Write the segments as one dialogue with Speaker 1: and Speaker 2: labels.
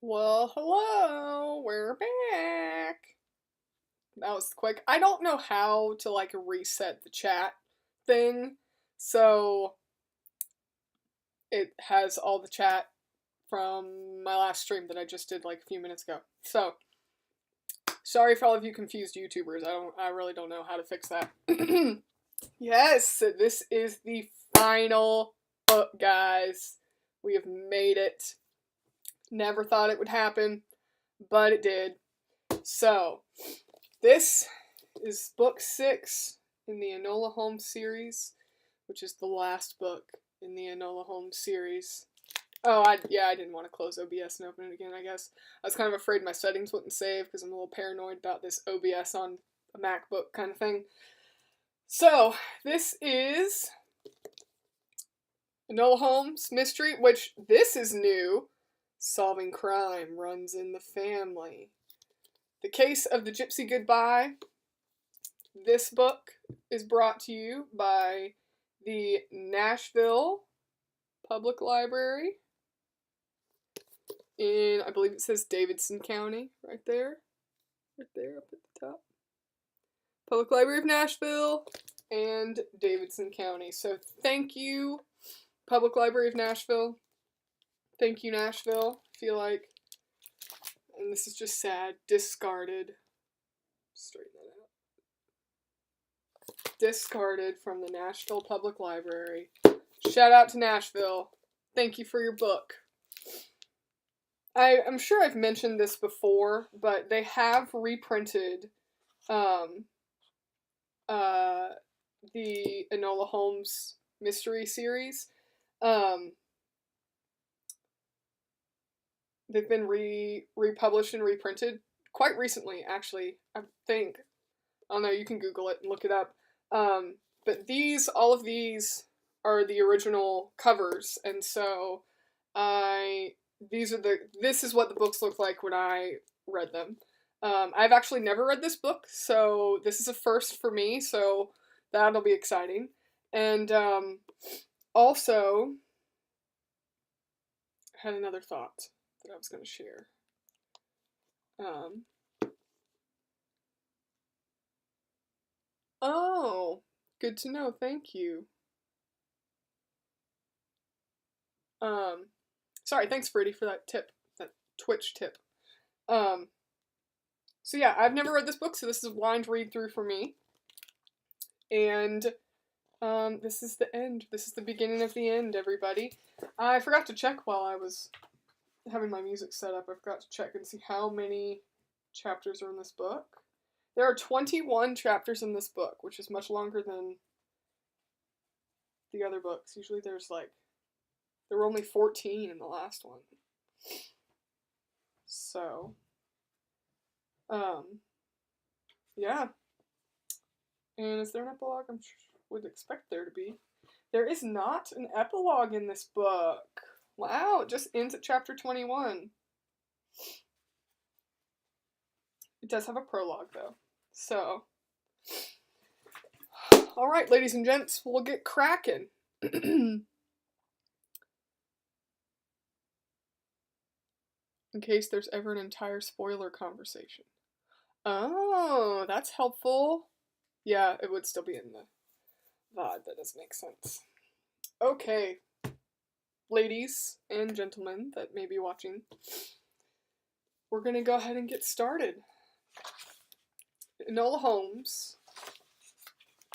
Speaker 1: Well, hello, we're back. That was quick. I don't know how to, like, reset the chat thing, so it has all the chat from my last stream that I just did, like, a few minutes ago. So, sorry for all of you confused YouTubers. I really don't know how to fix that. Yes, this is the final book, guys. We have made it. Never thought it would happen, but it did. So, this is book 6 in the Enola Holmes series, which is the last book in the Enola Holmes series. Oh, I didn't want to close OBS and open it again, I guess. I was kind of afraid my settings wouldn't save because I'm a little paranoid about this OBS on a MacBook kind of thing. So, this is Enola Holmes mystery, which this is new. Solving crime runs in the family. The Case of the Gypsy Goodbye. This book is brought to you by the Nashville Public Library in, I believe it says Davidson County, right there up at the top. Public Library of Nashville and Davidson County. So thank you, Public Library of Nashville. Thank you, Nashville. I feel like, and this is just sad, discarded. Straighten that out. Discarded from the Nashville Public Library. Shout out to Nashville. Thank you for your book. I'm sure I've mentioned this before, but they have reprinted the Enola Holmes mystery series. They've been republished and reprinted quite recently, actually, I think. I don't know, you can Google it and look it up. But all of these are the original covers, and so this is what the books look like when I read them. I've actually never read this book, so this is a first for me, so that'll be exciting. And also, I had another thought that I was going to share. Oh, good to know. Thank you. Sorry, thanks, Brittany, for that tip, that Twitch tip. So yeah, I've never read this book, so this is a blind read through for me. And this is the end. This is the beginning of the end, everybody. I forgot to check while I was having my music set up, I forgot to check and see how many chapters are in this book. There are 21 chapters in this book, which is much longer than the other books. Usually there were only 14 in the last one. So, yeah. And is there an epilogue? Would expect there to be. There is not an epilogue in this book. Wow, it just ends at chapter 21. It does have a prologue, though. So, alright, ladies and gents, we'll get cracking. In case there's ever an entire spoiler conversation. Oh, that's helpful. Yeah, it would still be in the VOD. That does make sense. Okay, ladies and gentlemen that may be watching, we're going to go ahead and get started. Enola Holmes,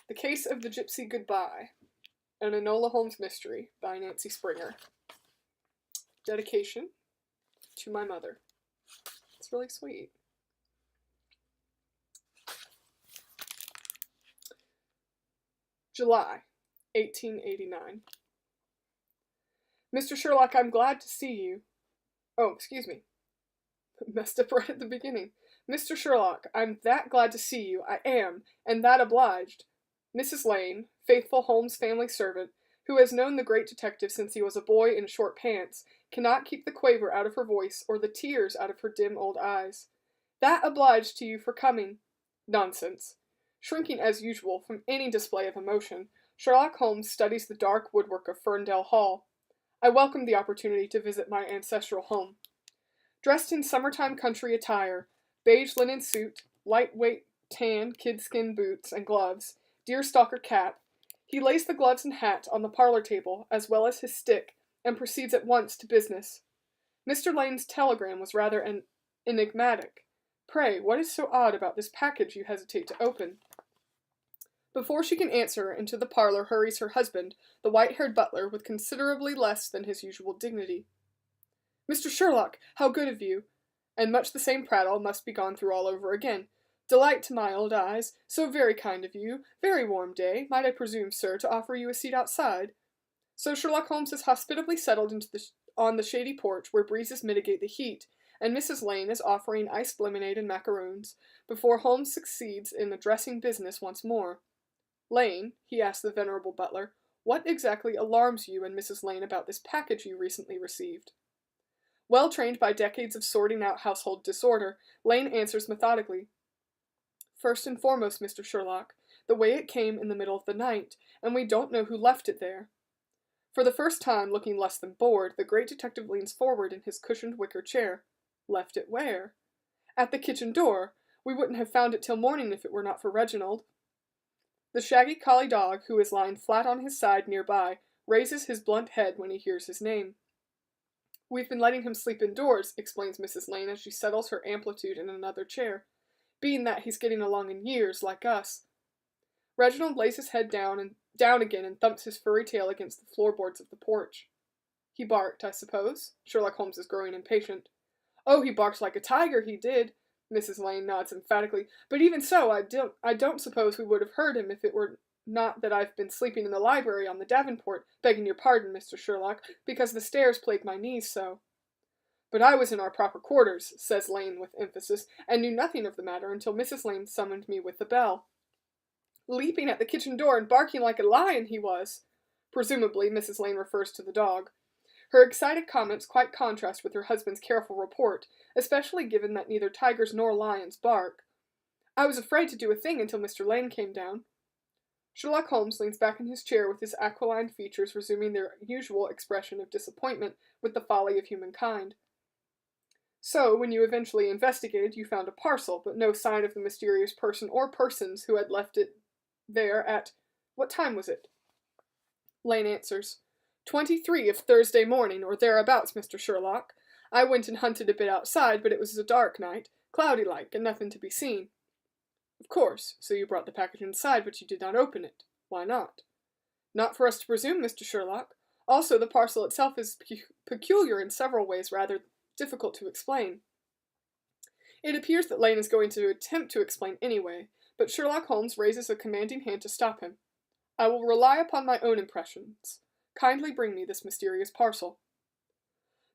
Speaker 1: The Case of the Gypsy Goodbye, an Enola Holmes mystery by Nancy Springer. Dedication to my mother. It's really sweet. July, 1889. Mr. Sherlock, I'm glad to see you. Oh, excuse me. Messed up right at the beginning. Mr. Sherlock, I'm that glad to see you. I am, and that obliged. Mrs. Lane, faithful Holmes family servant, who has known the great detective since he was a boy in short pants, cannot keep the quaver out of her voice or the tears out of her dim old eyes. That obliged to you for coming. Nonsense. Shrinking as usual from any display of emotion, Sherlock Holmes studies the dark woodwork of Ferndale Hall. I welcomed the opportunity to visit my ancestral home. Dressed in summertime country attire, beige linen suit, lightweight tan kidskin boots and gloves, deerstalker cap, he lays the gloves and hat on the parlor table, as well as his stick, and proceeds at once to business. Mr. Lane's telegram was rather enigmatic. Pray, what is so odd about this package you hesitate to open? Before she can answer, into the parlor hurries her husband, the white-haired butler, with considerably less than his usual dignity. Mr. Sherlock, how good of you! And much the same prattle must be gone through all over again. Delight to my old eyes, so very kind of you, very warm day, might I presume, sir, to offer you a seat outside? So Sherlock Holmes is hospitably settled on the shady porch where breezes mitigate the heat, and Mrs. Lane is offering iced lemonade and macaroons, before Holmes succeeds in addressing business once more. Lane, he asked the venerable butler, what exactly alarms you and Mrs. Lane about this package you recently received? Well trained by decades of sorting out household disorder, Lane answers methodically. First and foremost, Mr. Sherlock, the way it came in the middle of the night, and we don't know who left it there. For the first time, looking less than bored, the great detective leans forward in his cushioned wicker chair. Left it where? At the kitchen door. We wouldn't have found it till morning if it were not for Reginald. The shaggy collie dog, who is lying flat on his side nearby, raises his blunt head when he hears his name. We've been letting him sleep indoors, explains Mrs. Lane as she settles her amplitude in another chair, being that he's getting along in years, like us. Reginald lays his head down again and thumps his furry tail against the floorboards of the porch. He barked, I suppose? Sherlock Holmes is growing impatient. Oh, he barked like a tiger, he did. Mrs. Lane nods emphatically. But even so, I don't suppose we would have heard him if it were not that I've been sleeping in the library on the Davenport, begging your pardon, Mr. Sherlock, because the stairs plague my knees so. But I was in our proper quarters, says Lane with emphasis, and knew nothing of the matter until Mrs. Lane summoned me with the bell. Leaping at the kitchen door and barking like a lion he was. Presumably, Mrs. Lane refers to the dog. Her excited comments quite contrast with her husband's careful report, especially given that neither tigers nor lions bark. I was afraid to do a thing until Mr. Lane came down. Sherlock Holmes leans back in his chair with his aquiline features resuming their usual expression of disappointment with the folly of humankind. So, when you eventually investigated, you found a parcel, but no sign of the mysterious person or persons who had left it there at... What time was it? Lane answers, 23 of Thursday morning, or thereabouts, Mr. Sherlock. I went and hunted a bit outside, but it was a dark night, cloudy-like, and nothing to be seen. Of course, so you brought the package inside, but you did not open it. Why not? Not for us to presume, Mr. Sherlock. Also, the parcel itself is peculiar in several ways rather difficult to explain. It appears that Lane is going to attempt to explain anyway, but Sherlock Holmes raises a commanding hand to stop him. I will rely upon my own impressions. Kindly bring me this mysterious parcel.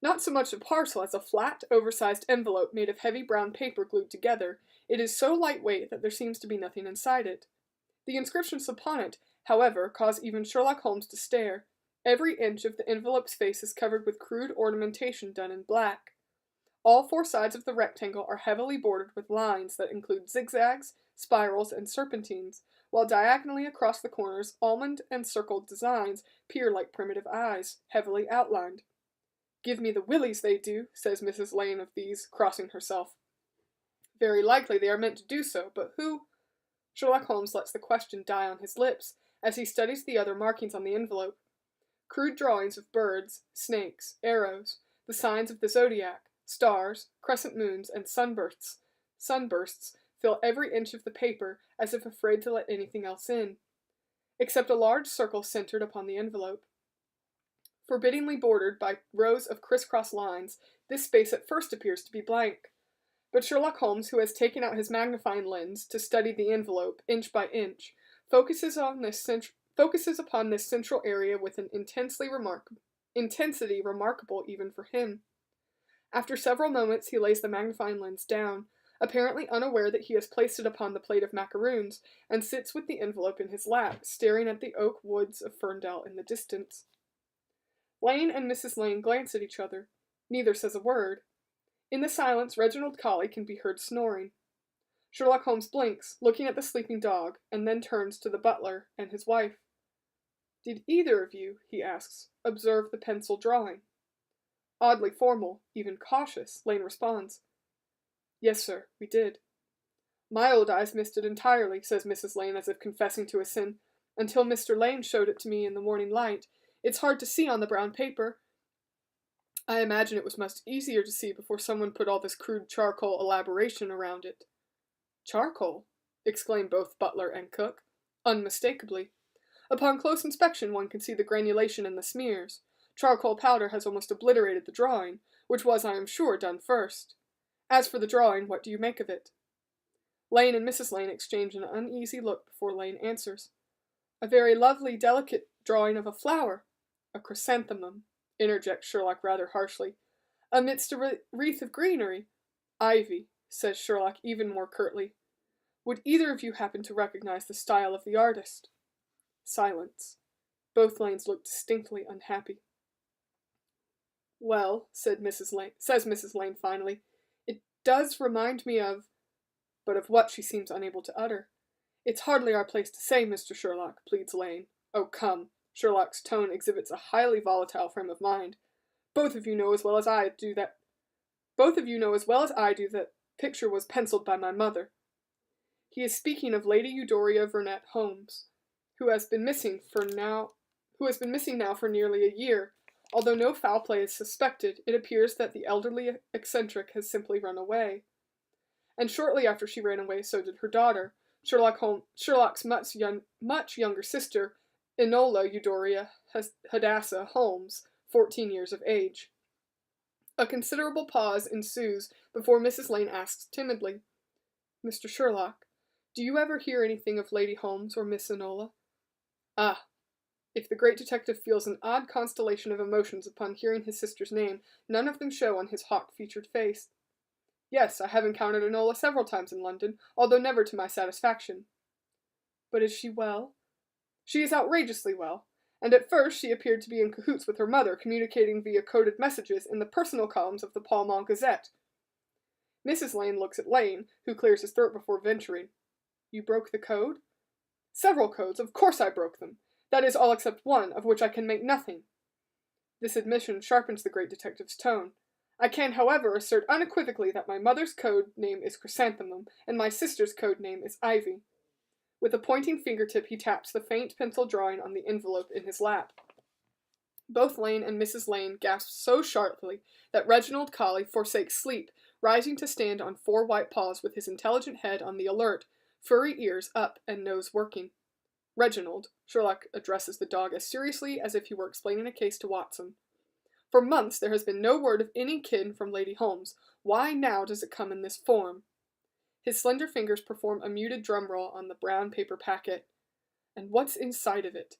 Speaker 1: Not so much a parcel as a flat, oversized envelope made of heavy brown paper glued together, it is so lightweight that there seems to be nothing inside it. The inscriptions upon it, however, cause even Sherlock Holmes to stare. Every inch of the envelope's face is covered with crude ornamentation done in black. All four sides of the rectangle are heavily bordered with lines that include zigzags, spirals, and serpentines, while diagonally across the corners, almond and circled designs peer like primitive eyes, heavily outlined. Give me the willies, they do, says Mrs. Lane of these, crossing herself. Very likely they are meant to do so, but who? Sherlock Holmes lets the question die on his lips as he studies the other markings on the envelope. Crude drawings of birds, snakes, arrows, the signs of the zodiac, stars, crescent moons, and sunbursts fill every inch of the paper as if afraid to let anything else in, except a large circle centered upon the envelope. Forbiddingly bordered by rows of crisscross lines, this space at first appears to be blank. But Sherlock Holmes, who has taken out his magnifying lens to study the envelope inch by inch, focuses upon this central area with an intensity remarkable even for him. After several moments he lays the magnifying lens down, apparently unaware that he has placed it upon the plate of macaroons, and sits with the envelope in his lap, staring at the oak woods of Ferndale in the distance. Lane and Mrs. Lane glance at each other. Neither says a word. In the silence, Reginald Colley can be heard snoring. Sherlock Holmes blinks, looking at the sleeping dog, and then turns to the butler and his wife. Did either of you, he asks, observe the pencil drawing? Oddly formal, even cautious, Lane responds. Yes, sir, we did. My old eyes missed it entirely, says Mrs. Lane as if confessing to a sin. Until Mr. Lane showed it to me in the morning light. It's hard to see on the brown paper. I imagine it was much easier to see before someone put all this crude charcoal elaboration around it. Charcoal? Exclaim both butler and cook. Unmistakably. Upon close inspection one can see the granulation and the smears. Charcoal powder has almost obliterated the drawing, which was, I am sure, done first. As for the drawing, what do you make of it? Lane and Mrs. Lane exchange an uneasy look before Lane answers. A very lovely, delicate drawing of a flower. A chrysanthemum, interjects Sherlock rather harshly. Amidst a wreath of greenery. Ivy, says Sherlock even more curtly. Would either of you happen to recognize the style of the artist? Silence. Both Lanes look distinctly unhappy. Well, says Mrs. Lane finally, it does remind me of... But of what she seems unable to utter. It's hardly our place to say, Mr. Sherlock, pleads Lane. Oh, come. Sherlock's tone exhibits a highly volatile frame of mind. Both of you know as well as I do that picture was penciled by my mother. He is speaking of Lady Eudora Vernet Holmes, who has been missing now for nearly a year. Although no foul play is suspected, it appears that the elderly eccentric has simply run away. And shortly after she ran away, so did her daughter, Sherlock's much younger sister, Enola Eudora Hadassah Holmes, 14 years of age. A considerable pause ensues before Mrs. Lane asks timidly, Mr. Sherlock, do you ever hear anything of Lady Holmes or Miss Enola? Ah, if the great detective feels an odd constellation of emotions upon hearing his sister's name, none of them show on his hawk-featured face. Yes, I have encountered Enola several times in London, although never to my satisfaction. But is she well? She is outrageously well, and at first she appeared to be in cahoots with her mother, communicating via coded messages in the personal columns of the Pall Mall Gazette. Mrs. Lane looks at Lane, who clears his throat before venturing. You broke the code? Several codes, of course I broke them. That is all except one, of which I can make nothing. This admission sharpens the great detective's tone. I can, however, assert unequivocally that my mother's code name is Chrysanthemum, and my sister's code name is Ivy. With a pointing fingertip he taps the faint pencil drawing on the envelope in his lap. Both Lane and Mrs. Lane gasp so sharply that Reginald Colley forsakes sleep, rising to stand on four white paws with his intelligent head on the alert, furry ears up and nose working. Reginald, Sherlock addresses the dog as seriously as if he were explaining a case to Watson. For months there has been no word of any kin from Lady Holmes. Why now does it come in this form? His slender fingers perform a muted drum roll on the brown paper packet. And what's inside of it?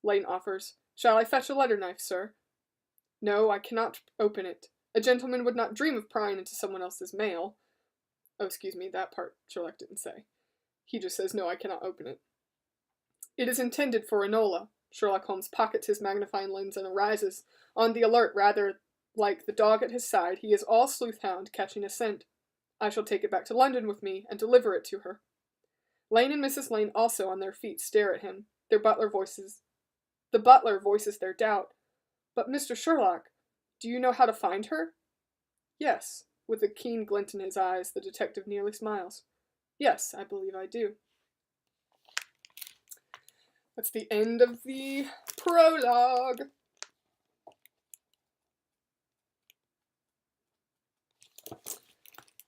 Speaker 1: Lane offers. Shall I fetch a letter knife, sir? No, I cannot open it. A gentleman would not dream of prying into someone else's mail. Oh, excuse me, that part Sherlock didn't say. He just says, no, I cannot open it. It is intended for Enola. Sherlock Holmes pockets his magnifying lens and arises, on the alert rather like the dog at his side. He is all sleuth-hound, catching a scent. I shall take it back to London with me and deliver it to her. Lane and Mrs. Lane, also on their feet, stare at him. The butler voices their doubt. But, Mr. Sherlock, do you know how to find her? Yes. With a keen glint in his eyes, the detective nearly smiles. Yes, I believe I do. That's the end of the prologue.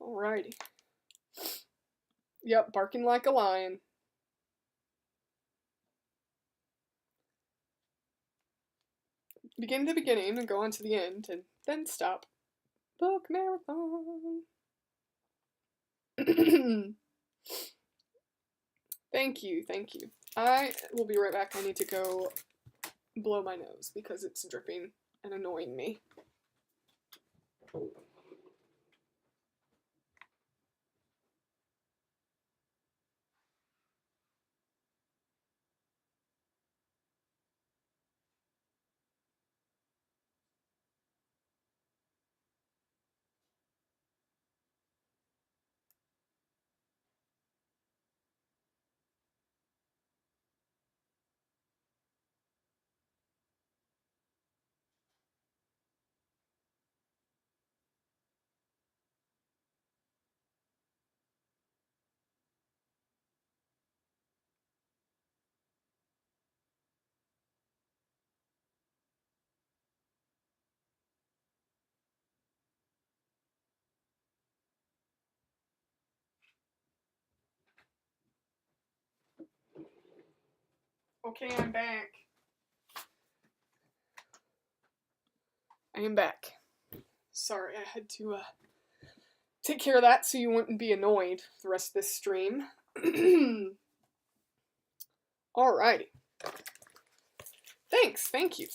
Speaker 1: Alrighty. Yep, barking like a lion. Begin the beginning and go on to the end, and then stop. Book marathon. Thank you. I will be right back. I need to go blow my nose because it's dripping and annoying me. Okay, I'm back. I am back. Sorry, I had to take care of that so you wouldn't be annoyed for the rest of this stream. Alrighty. Thanks, thank you.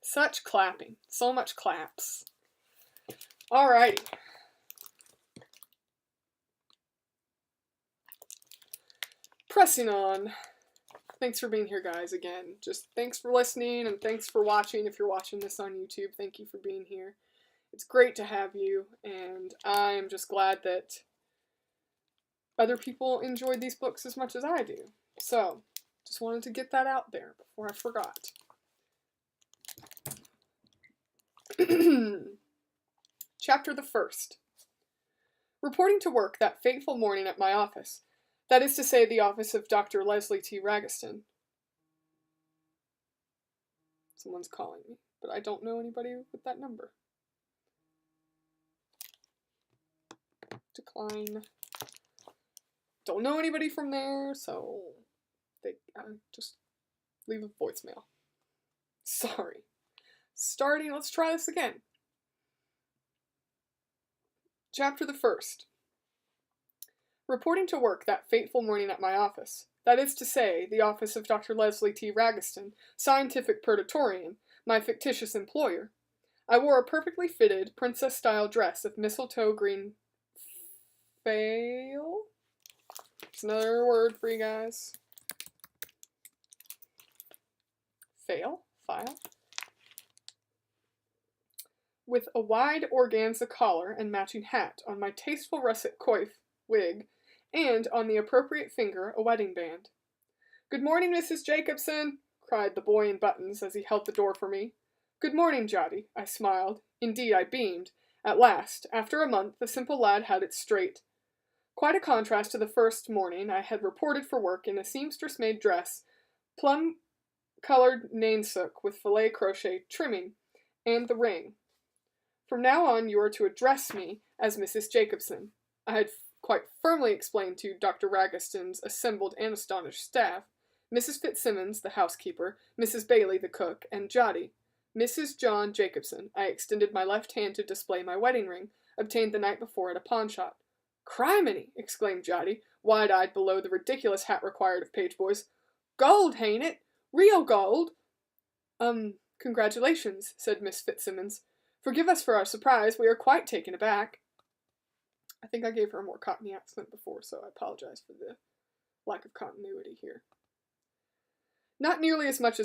Speaker 1: Such clapping. So much claps. Alrighty. Pressing on. Thanks for being here, guys, again. Just thanks for listening, and thanks for watching. If you're watching this on YouTube, thank you for being here. It's great to have you, and I'm just glad that other people enjoyed these books as much as I do. So, just wanted to get that out there before I forgot. Chapter the 1st. Reporting to work that fateful morning at my office. That is to say, the office of Dr. Leslie T. Ragaston. Someone's calling me, but I don't know anybody with that number. Decline. Don't know anybody from there, so they just leave a voicemail. Sorry. Starting, let's try this again. Chapter the 1st. Reporting to work that fateful morning at my office, that is to say, the office of Dr. Leslie T. Ragaston, scientific Purgatorian, my fictitious employer, I wore a perfectly fitted, princess-style dress of mistletoe green fail? It's another word for you guys. Fail? File? With a wide organza collar and matching hat, on my tasteful russet coif, wig, and on the appropriate finger a wedding band. "Good morning, Mrs. Jacobson," cried the boy in buttons as he held the door for me. "Good morning, Jotty," I smiled. Indeed, I beamed. At last, after a month, the simple lad had it straight. Quite a contrast to the first morning I had reported for work in a seamstress-made dress, plum-colored nainsook with filet crochet trimming, and the ring. "From now on you are to address me as Mrs. Jacobson," I had quite firmly explained to Dr. Ragaston's assembled and astonished staff, Mrs. Fitzsimmons, the housekeeper, Mrs. Bailey, the cook, and Jotty. Mrs. John Jacobson. I extended my left hand to display my wedding ring, obtained the night before at a pawn shop. Criminy! Exclaimed Jotty, wide-eyed below the ridiculous hat required of page boys. Gold, hain't it? Real gold? Congratulations, said Miss Fitzsimmons. Forgive us for our surprise. We are quite taken aback. I think I gave her a more Cockney accent before, so I apologize for the lack of continuity here. Not nearly as much so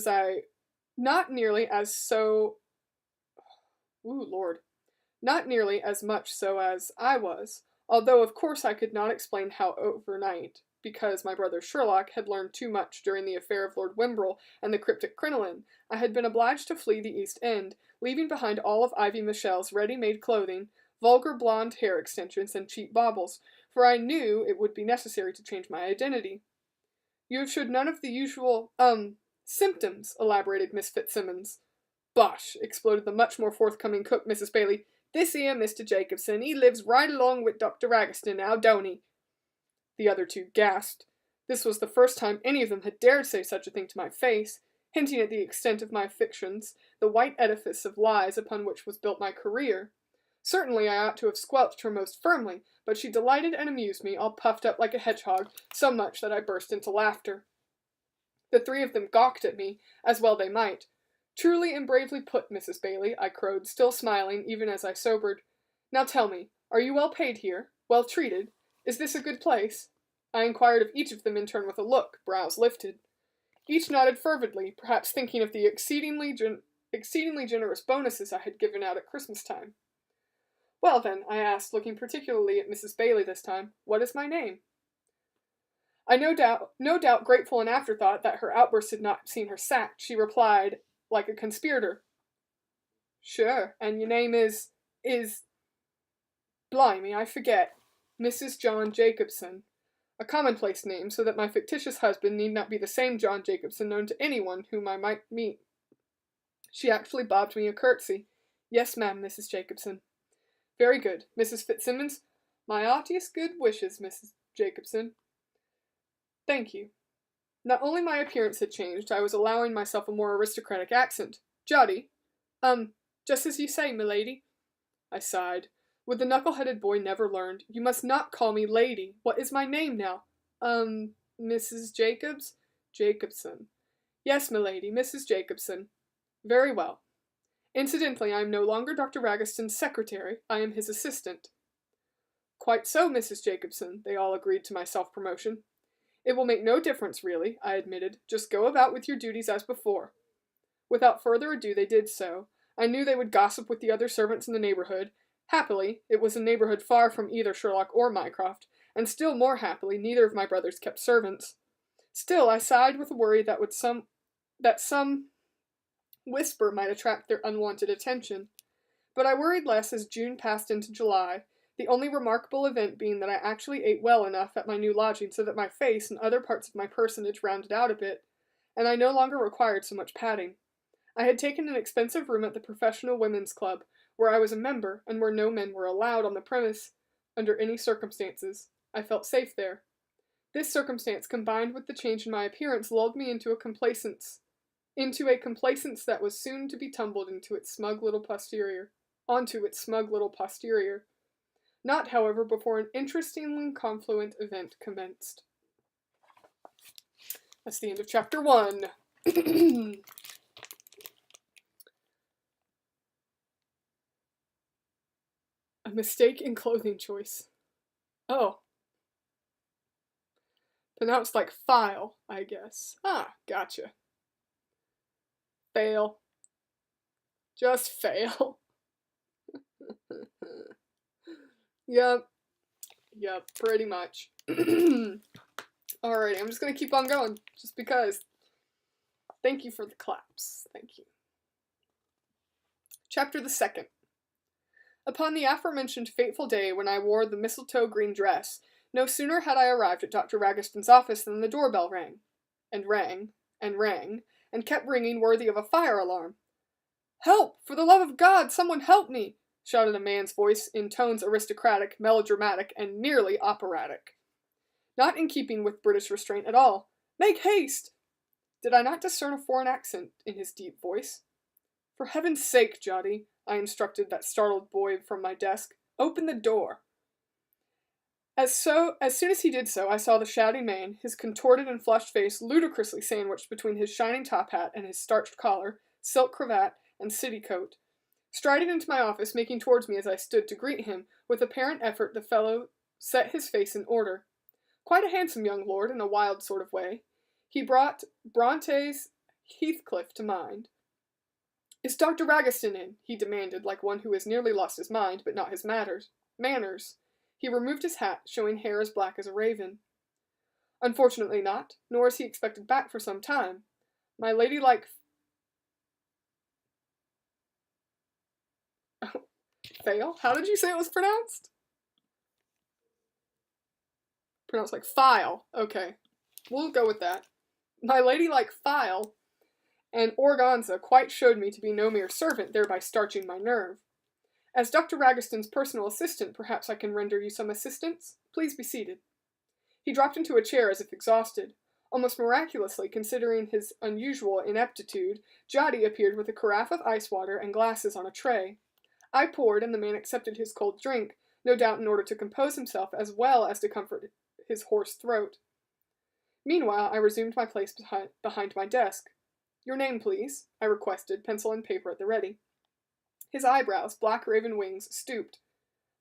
Speaker 1: as I was, although of course I could not explain how overnight, because my brother Sherlock had learned too much during the affair of Lord Wimbrel and the cryptic crinoline, I had been obliged to flee the East End, leaving behind all of Ivy Michelle's ready-made clothing, vulgar blonde hair extensions, and cheap baubles, for I knew it would be necessary to change my identity. You have showed none of the usual, symptoms, elaborated Miss Fitzsimmons. Bosh, exploded the much more forthcoming cook, Mrs. Bailey. This here Mr. Jacobson, he lives right along with Dr. Ragiston now, don't he? The other two gasped. This was the first time any of them had dared say such a thing to my face, hinting at the extent of my fictions, the white edifice of lies upon which was built my career. Certainly I ought to have squelched her most firmly, but she delighted and amused me, all puffed up like a hedgehog, so much that I burst into laughter. The three of them gawked at me, as well they might. Truly and bravely put, Mrs. Bailey, I crowed, still smiling, even as I sobered. Now tell me, are you well paid here? Well treated? Is this a good place? I inquired of each of them in turn with a look, brows lifted. Each nodded fervidly, perhaps thinking of the exceedingly generous bonuses I had given out at Christmas time. Well then, I asked, looking particularly at Mrs. Bailey this time, what is my name? I no doubt grateful in afterthought that her outburst had not seen her sacked, she replied, like a conspirator. Sure, and your name is... Blimey, I forget. Mrs. John Jacobson. A commonplace name, so that my fictitious husband need not be the same John Jacobson known to anyone whom I might meet. She actually bobbed me a curtsy. Yes, ma'am, Mrs. Jacobson. Very good. Mrs. Fitzsimmons? My heartiest good wishes, Mrs. Jacobson. Thank you. Not only my appearance had changed, I was allowing myself a more aristocratic accent. Jotty? Just as you say, milady. I sighed. Would the knuckle-headed boy never learned? You must not call me lady. What is my name now? Mrs. Jacobs? Jacobson. Yes, milady, Mrs. Jacobson. Very well. Incidentally, I am no longer Dr. Ragiston's secretary. I am his assistant. Quite so, Mrs. Jacobson, they all agreed to my self-promotion. It will make no difference, really, I admitted. Just go about with your duties as before. Without further ado, they did so. I knew they would gossip with the other servants in the neighborhood. Happily, it was a neighborhood far from either Sherlock or Mycroft, and still more happily, neither of my brothers kept servants. Still, I sighed with a worry that some whisper might attract their unwanted attention. But I worried less as June passed into July, the only remarkable event being that I actually ate well enough at my new lodging so that my face and other parts of my personage rounded out a bit, and I no longer required so much padding. I had taken an expensive room at the Professional Women's Club, where I was a member, and where no men were allowed on the premise under any circumstances. I felt safe there. This circumstance, combined with the change in my appearance, lulled me into a complacence that was soon to be tumbled onto its smug little posterior. Not, however, before an interestingly confluent event commenced. That's the end of chapter 1. A mistake in clothing choice. Oh. Pronounced like file, I guess. Ah, gotcha. Fail. Just fail. Yep, pretty much. Alrighty, I'm just gonna keep on going, just because. Thank you for the claps. Thank you. Chapter the 2nd. Upon the aforementioned fateful day when I wore the mistletoe green dress, no sooner had I arrived at Dr. Ragiston's office than the doorbell rang, and rang, and rang, and kept ringing worthy of a fire alarm. Help! For the love of God, someone help me! Shouted a man's voice in tones aristocratic, melodramatic, and nearly operatic. Not in keeping with British restraint at all. Make haste! Did I not discern a foreign accent in his deep voice? For heaven's sake, Jotty, I instructed that startled boy from my desk, open the door. As soon as he did so, I saw the shouting man, his contorted and flushed face ludicrously sandwiched between his shining top hat and his starched collar, silk cravat, and city coat, striding into my office, making towards me as I stood to greet him. With apparent effort, the fellow set his face in order. Quite a handsome young lord, in a wild sort of way. He brought Bronte's Heathcliff to mind. "Is Dr. Ragaston in?" he demanded, like one who has nearly lost his mind, but not his manners. He removed his hat, showing hair as black as a raven. "Unfortunately not, nor is he expected back for some time. My ladylike fail? How did you say it was pronounced? Pronounced like file. Okay. We'll go with that. My ladylike file and organza quite showed me to be no mere servant, thereby starching my nerve. As Dr. Ragaston's personal assistant, perhaps I can render you some assistance? Please be seated." He dropped into a chair as if exhausted. Almost miraculously, considering his unusual ineptitude, Jotty appeared with a carafe of ice water and glasses on a tray. I poured, and the man accepted his cold drink, no doubt in order to compose himself as well as to comfort his hoarse throat. Meanwhile, I resumed my place behind my desk. "Your name, please," I requested, pencil and paper at the ready. His eyebrows, black raven wings, stooped.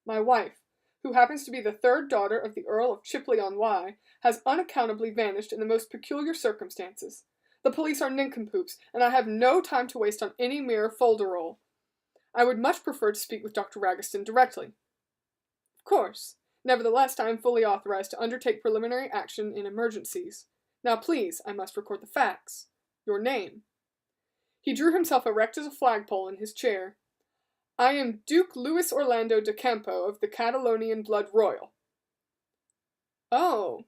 Speaker 1: "My wife, who happens to be the third daughter of the Earl of Chipley-on-Wye, has unaccountably vanished in the most peculiar circumstances. The police are nincompoops, and I have no time to waste on any mere folderol. I would much prefer to speak with Dr. Ragaston directly." "Of course. Nevertheless, I am fully authorized to undertake preliminary action in emergencies. Now please, I must record the facts. Your name." He drew himself erect as a flagpole in his chair. "I am Duke Louis Orlando de Campo of the Catalonian blood royal." "Oh.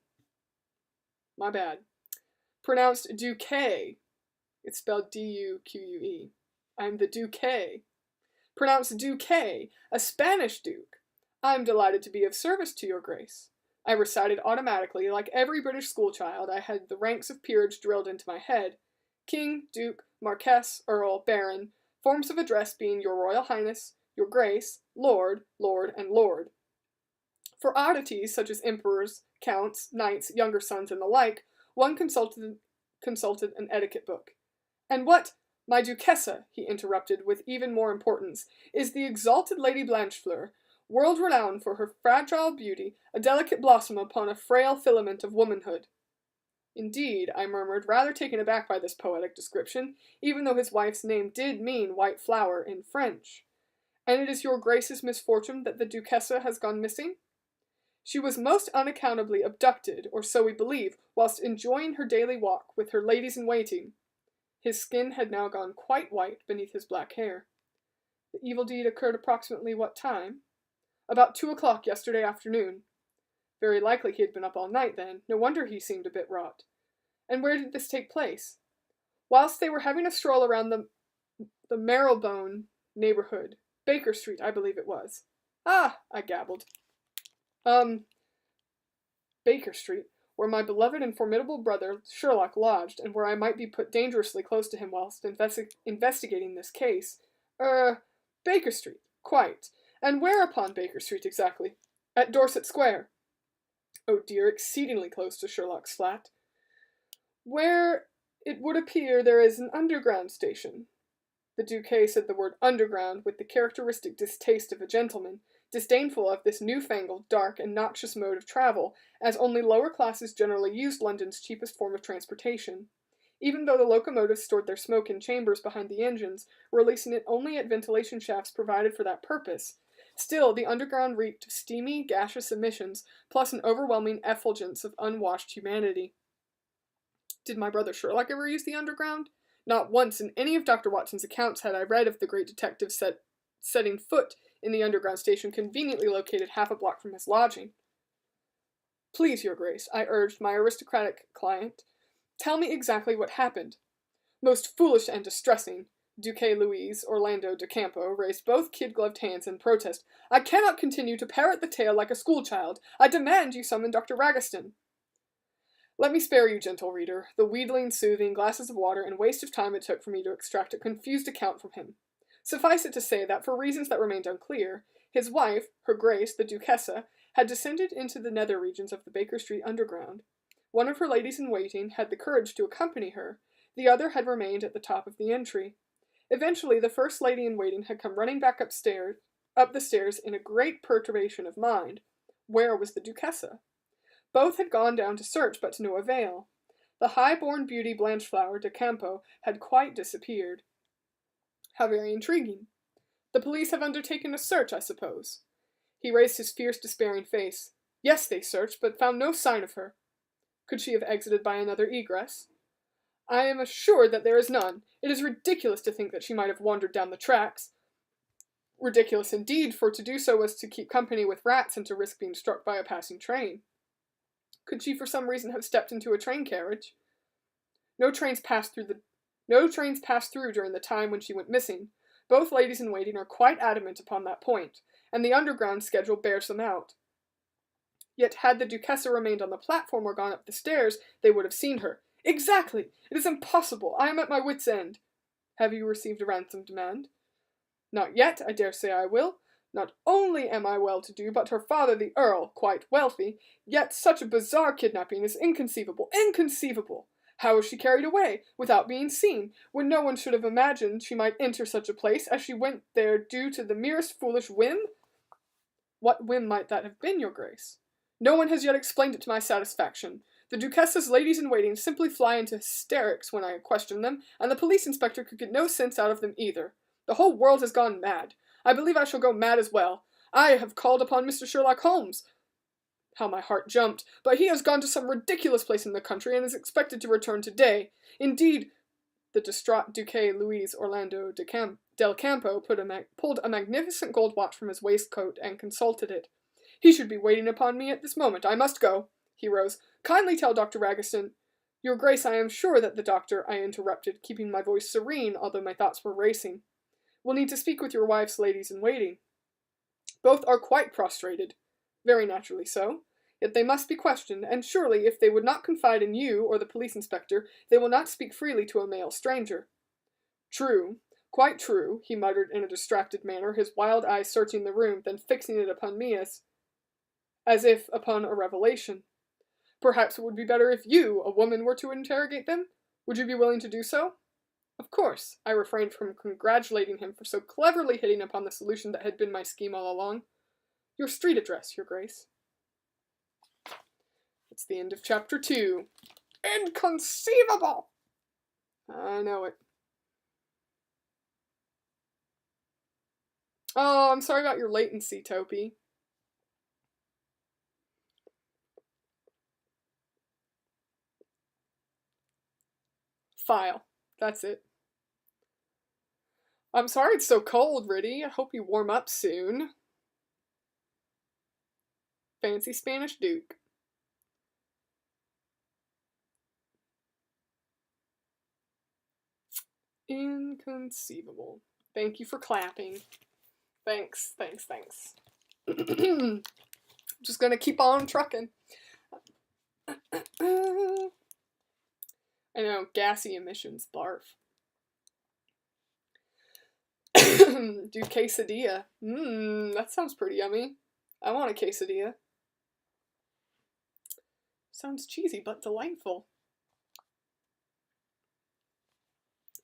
Speaker 1: My bad. Pronounced Duque. It's spelled D-U-Q-U-E. I am the Duque. Pronounced Duque, a Spanish duke. I am delighted to be of service to your grace." I recited automatically, like every British schoolchild. I had the ranks of peerage drilled into my head. King, Duke, Marquess, Earl, Baron, forms of address being Your Royal Highness, Your Grace, Lord, Lord, and Lord. For oddities such as emperors, counts, knights, younger sons, and the like, one consulted an etiquette book. "And what, my Duchessa," he interrupted with even more importance, "is the exalted Lady Blanchefleur, world-renowned for her fragile beauty, a delicate blossom upon a frail filament of womanhood." "Indeed," I murmured, rather taken aback by this poetic description, even though his wife's name did mean white flower in French. "And it is your grace's misfortune that the Duchessa has gone missing?" "She was most unaccountably abducted, or so we believe, whilst enjoying her daily walk with her ladies-in-waiting." His skin had now gone quite white beneath his black hair. "The evil deed occurred approximately what time?" "About 2 o'clock yesterday afternoon." Very likely he had been up all night then. No wonder he seemed a bit wrought. "And where did this take place?" "Whilst they were having a stroll around the Marylebone neighborhood. Baker Street, I believe it was." "Ah," I gabbled. Baker Street, where my beloved and formidable brother Sherlock lodged, and where I might be put dangerously close to him whilst investigating this case. Baker Street, quite. And where upon Baker Street exactly?" "At Dorset Square." "Oh dear, exceedingly close to Sherlock's flat." "Where, it would appear, there is an underground station." The Duque said the word underground with the characteristic distaste of a gentleman, disdainful of this newfangled, dark, and noxious mode of travel, as only lower classes generally used London's cheapest form of transportation. Even though the locomotives stored their smoke in chambers behind the engines, releasing it only at ventilation shafts provided for that purpose, still the underground reeked of steamy, gaseous emissions, plus an overwhelming effulgence of unwashed humanity. Did my brother Sherlock ever use the underground? Not once in any of Dr. Watson's accounts had I read of the great detective setting foot in the underground station conveniently located half a block from his lodging. "Please, your grace," I urged my aristocratic client, "tell me exactly what happened." "Most foolish and distressing." Duque Louis Orlando de Campo raised both kid-gloved hands in protest. "I cannot continue to parrot the tale like a schoolchild. I demand you summon Dr. Ragaston." Let me spare you, gentle reader, the wheedling, soothing, glasses of water, and waste of time it took for me to extract a confused account from him. Suffice it to say that, for reasons that remained unclear, his wife, her Grace, the Duchessa, had descended into the nether regions of the Baker Street underground. One of her ladies-in-waiting had the courage to accompany her, the other had remained at the top of the entry. Eventually, the first lady-in-waiting had come running back up the stairs in a great perturbation of mind. Where was the Duchessa? Both had gone down to search, but to no avail. The high-born beauty Blancheflower de Campo had quite disappeared. How very intriguing. The police have undertaken a search, I suppose. He raised his fierce, despairing face. Yes, they searched, but found no sign of her. Could she have exited by another egress? I am assured that there is none. It is ridiculous to think that she might have wandered down the tracks. Ridiculous indeed, for to do so was to keep company with rats and to risk being struck by a passing train. Could she for some reason have stepped into a train carriage? No trains passed through during the time when she went missing. Both ladies-in-waiting are quite adamant upon that point, and the underground schedule bears them out. Yet had the Duchessa remained on the platform or gone up the stairs, they would have seen her. Exactly! It is impossible! I am at my wit's end. Have you received a ransom demand? Not yet, I dare say I will. Not only am I well-to-do, but her father, the Earl, quite wealthy, yet such a bizarre kidnapping is inconceivable, inconceivable! How was she carried away, without being seen, when no one should have imagined she might enter such a place, as she went there due to the merest foolish whim? What whim might that have been, your Grace? No one has yet explained it to my satisfaction. The Duchessa's ladies-in-waiting simply fly into hysterics when I question them, and the police inspector could get no sense out of them either. The whole world has gone mad. I believe I shall go mad as well. I have called upon Mr. Sherlock Holmes. How my heart jumped! But he has gone to some ridiculous place in the country, and is expected to return today. Indeed, the distraught Duque Luis Orlando del Campo pulled a magnificent gold watch from his waistcoat and consulted it. He should be waiting upon me at this moment. I must go. He rose. Kindly tell Dr. Ragiston. Your Grace, I am sure that the doctor, I interrupted, keeping my voice serene, although my thoughts were racing, will need to speak with your wife's ladies-in-waiting. Both are quite prostrated. Very naturally so. Yet they must be questioned, and surely, if they would not confide in you or the police inspector, they will not speak freely to a male stranger. True, quite true, he muttered in a distracted manner, his wild eyes searching the room, then fixing it upon me as if upon a revelation. Perhaps it would be better if you, a woman, were to interrogate them? Would you be willing to do so? Of course, I refrained from congratulating him for so cleverly hitting upon the solution that had been my scheme all along. Your street address, your Grace. It's the end of chapter 2. Inconceivable! I know it. Oh, I'm sorry about your latency, Topi. File. That's it. I'm sorry it's so cold, Riddy. I hope you warm up soon. Fancy Spanish Duke. Inconceivable. Thank you for clapping. Thanks. Just gonna keep on trucking. I know, gassy emissions, barf. Do quesadilla. That sounds pretty yummy. I want a quesadilla. Sounds cheesy, but delightful.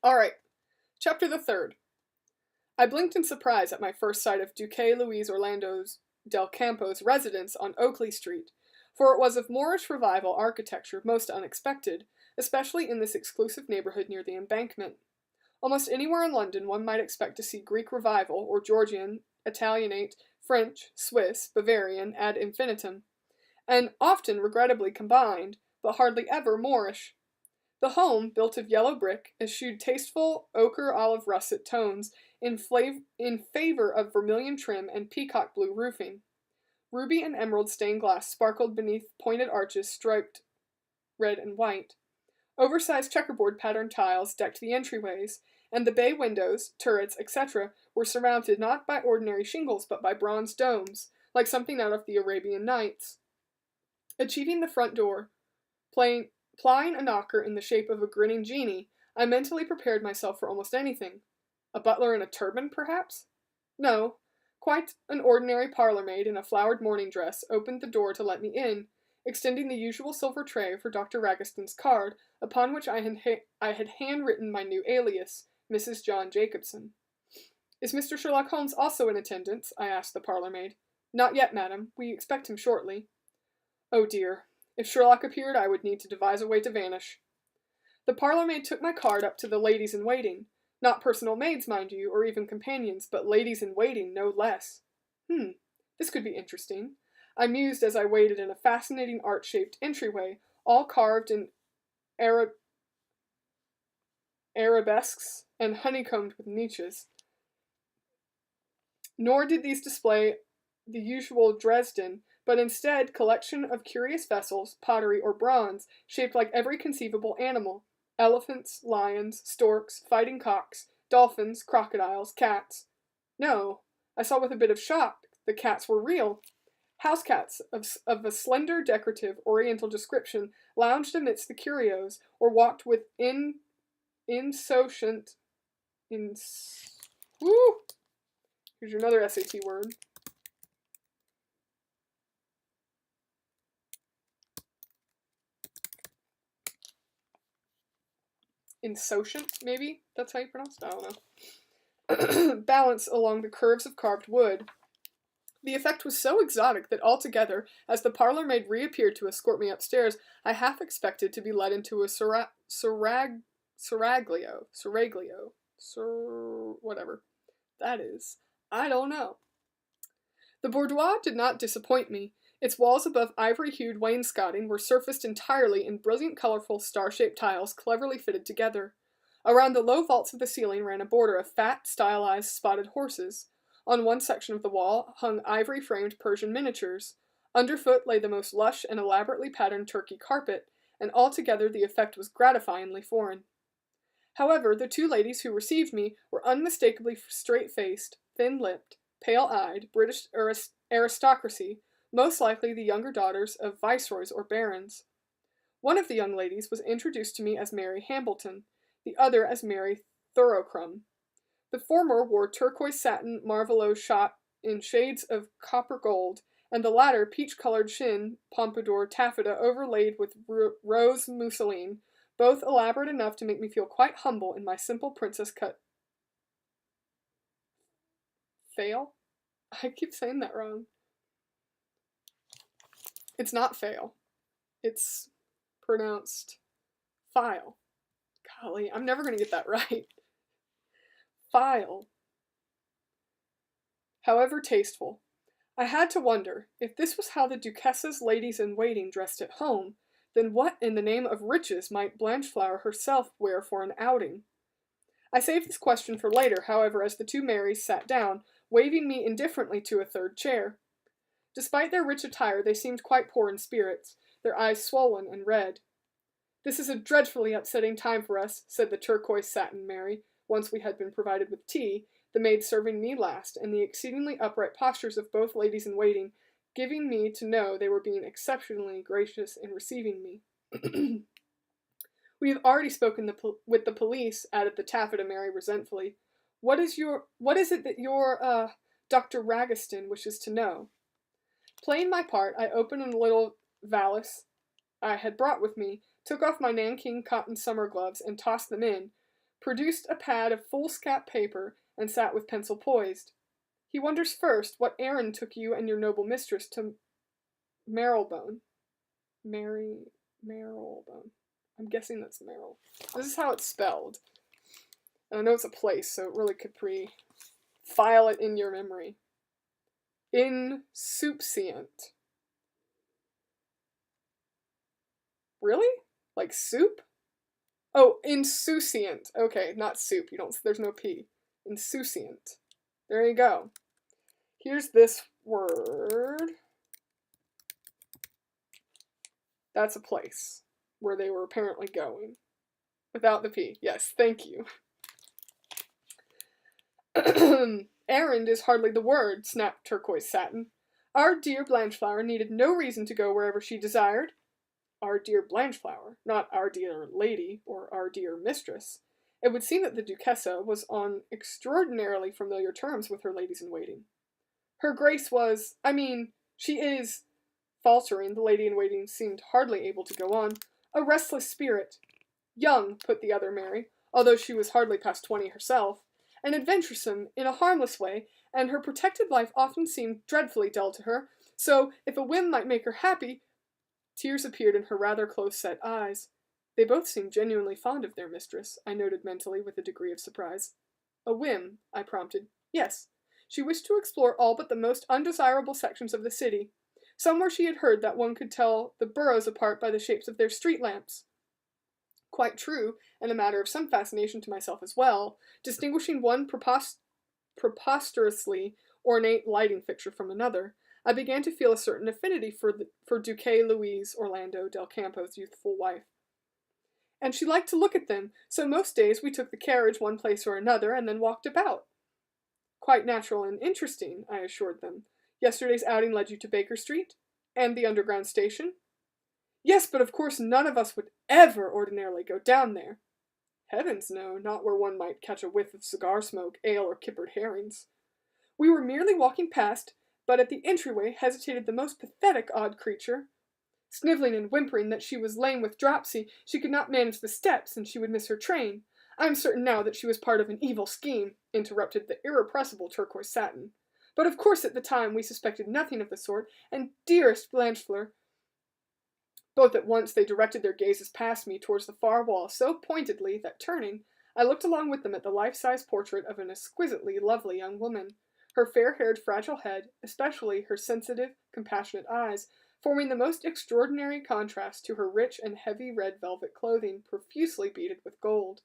Speaker 1: Alright, chapter the 3rd. I blinked in surprise at my first sight of Duque Luis Orlando del Campo's residence on Oakley Street, for it was of Moorish revival architecture most unexpected, especially in this exclusive neighborhood near the Embankment. Almost anywhere in London one might expect to see Greek revival, or Georgian, Italianate, French, Swiss, Bavarian, ad infinitum, and often regrettably combined, but hardly ever Moorish. The home, built of yellow brick, eschewed tasteful ochre olive russet tones in favor of vermilion trim and peacock blue roofing. Ruby and emerald stained glass sparkled beneath pointed arches striped red and white. Oversized checkerboard patterned tiles decked the entryways, and the bay windows, turrets, etc. were surmounted not by ordinary shingles but by bronze domes, like something out of the Arabian Nights. Achieving the front door Plying a knocker in the shape of a grinning genie, I mentally prepared myself for almost anything. A butler in a turban, perhaps? No. Quite an ordinary parlour-maid in a flowered morning dress opened the door to let me in, extending the usual silver tray for Dr. Ragiston's card, upon which I had handwritten my new alias, Mrs. John Jacobson. "Is Mr. Sherlock Holmes also in attendance?" I asked the parlour-maid. "Not yet, madam. We expect him shortly." Oh dear. If Sherlock appeared, I would need to devise a way to vanish. The parlour-maid took my card up to the ladies-in-waiting. Not personal maids, mind you, or even companions, but ladies-in-waiting, no less. This could be interesting. I mused as I waited in a fascinating art-shaped entryway, all carved in arabesques and honeycombed with niches. Nor did these display the usual Dresden, but instead collection of curious vessels, pottery, or bronze, shaped like every conceivable animal: elephants, lions, storks, fighting cocks, dolphins, crocodiles, cats. No, I saw with a bit of shock, the cats were real. House cats of a slender, decorative, oriental description lounged amidst the curios, or walked with insouciant. Here's another SAT word. Insouciant, maybe? That's how you pronounce it? I don't know. Balance along the curves of carved wood. The effect was so exotic that altogether, as the parlour-maid reappeared to escort me upstairs, I half expected to be led into a whatever that is. I don't know. The boudoir did not disappoint me. Its walls above ivory-hued wainscoting were surfaced entirely in brilliant, colorful, star-shaped tiles cleverly fitted together. Around the low vaults of the ceiling ran a border of fat, stylized, spotted horses. On one section of the wall hung ivory-framed Persian miniatures. Underfoot lay the most lush and elaborately patterned Turkey carpet, and altogether the effect was gratifyingly foreign. However, the two ladies who received me were unmistakably straight-faced, thin-lipped, pale-eyed, British aristocracy, most likely the younger daughters of viceroys or barons. One of the young ladies was introduced to me as Mary Hambleton, the other as Mary Thorocrumb. The former wore turquoise satin marvelot shot in shades of copper gold, and the latter peach-colored chine pompadour taffeta overlaid with rose mousseline, both elaborate enough to make me feel quite humble in my simple princess-cut fail? I keep saying that wrong. It's not fail. It's pronounced file. Golly, I'm never going to get that right. File. However tasteful. I had to wonder, if this was how the Duchess's ladies-in-waiting dressed at home, then what in the name of riches might Blancheflower herself wear for an outing? I saved this question for later, however, as the two Marys sat down, waving me indifferently to a third chair. Despite their rich attire, they seemed quite poor in spirits, their eyes swollen and red. "This is a dreadfully upsetting time for us," said the turquoise satin Mary, once we had been provided with tea, the maid serving me last, and the exceedingly upright postures of both ladies-in-waiting giving me to know they were being exceptionally gracious in receiving me. "We have already spoken with the police," added the taffeta Mary resentfully. What is it that your, Dr. Ragiston wishes to know?" Playing my part, I opened a little valise I had brought with me, took off my Nanking cotton summer gloves and tossed them in, produced a pad of foolscap paper, and sat with pencil poised. "He wonders first what errand took you and your noble mistress to Marylebone." Marylebone. I'm guessing that's Merrill. This is how it's spelled. And I know it's a place, so it really could file it in your memory. Insouciant. Really? Like soup? Oh, insouciant. Okay, not soup. There's no P. Insouciant. There you go. Here's this word. That's a place where they were apparently going. Without the P. Yes, thank you. "Errand is hardly the word," snapped Turquoise Satin. "Our dear Blancheflower needed no reason to go wherever she desired." our dear Blanchflower, not our dear lady or our dear mistress. It would seem that the Duchessa was on extraordinarily familiar terms with her ladies-in-waiting. Her Grace was, she is, faltering, the lady-in-waiting seemed hardly able to go on, a restless spirit. Young, put the other Mary, although she was hardly past 20 herself, and adventuresome in a harmless way, and her protected life often seemed dreadfully dull to her, so if a whim might make her happy, tears appeared in her rather close-set eyes. They both seemed genuinely fond of their mistress, I noted mentally with a degree of surprise. A whim, I prompted. Yes. She wished to explore all but the most undesirable sections of the city. Somewhere she had heard that one could tell the boroughs apart by the shapes of their street lamps. Quite true, and a matter of some fascination to myself as well, distinguishing one preposterously ornate lighting fixture from another. I began to feel a certain affinity for Duque Louise Orlando del Campo's youthful wife. And she liked to look at them, so most days we took the carriage one place or another and then walked about. Quite natural and interesting, I assured them. Yesterday's outing led you to Baker Street? And the Underground Station? Yes, but of course none of us would ever ordinarily go down there. Heavens, no, not where one might catch a whiff of cigar smoke, ale, or kippered herrings. We were merely walking past, but at the entryway hesitated the most pathetic odd creature. Snivelling and whimpering that she was lame with dropsy, she could not manage the steps, and she would miss her train. I am certain now that she was part of an evil scheme, interrupted the irrepressible turquoise satin. But of course at the time we suspected nothing of the sort, and dearest Blanchefleur. Both at once they directed their gazes past me towards the far wall so pointedly that, turning, I looked along with them at the life-size portrait of an exquisitely lovely young woman, her fair-haired fragile head, especially her sensitive, compassionate eyes, forming the most extraordinary contrast to her rich and heavy red velvet clothing, profusely beaded with gold.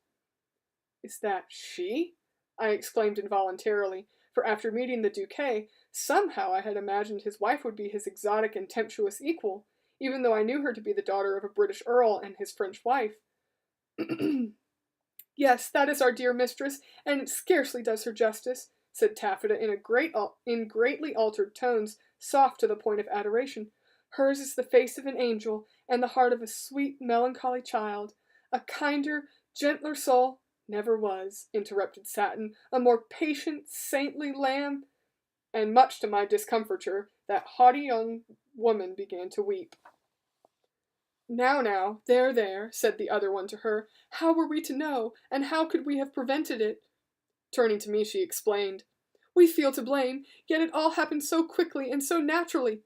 Speaker 1: Is that she? I exclaimed involuntarily, for after meeting the Duque, somehow I had imagined his wife would be his exotic and tempestuous equal, even though I knew her to be the daughter of a British earl and his French wife. Yes, that is our dear mistress, and it scarcely does her justice, said Taffeta in greatly altered tones, soft to the point of adoration. Hers is the face of an angel, and the heart of a sweet, melancholy child. A kinder, gentler soul never was, interrupted Satin, a more patient, saintly lamb. And much to my discomfiture, that haughty young woman began to weep. Now, there, said the other one to her. How were we to know, and how could we have prevented it? Turning to me, she explained. We feel to blame, yet it all happened so quickly and so naturally.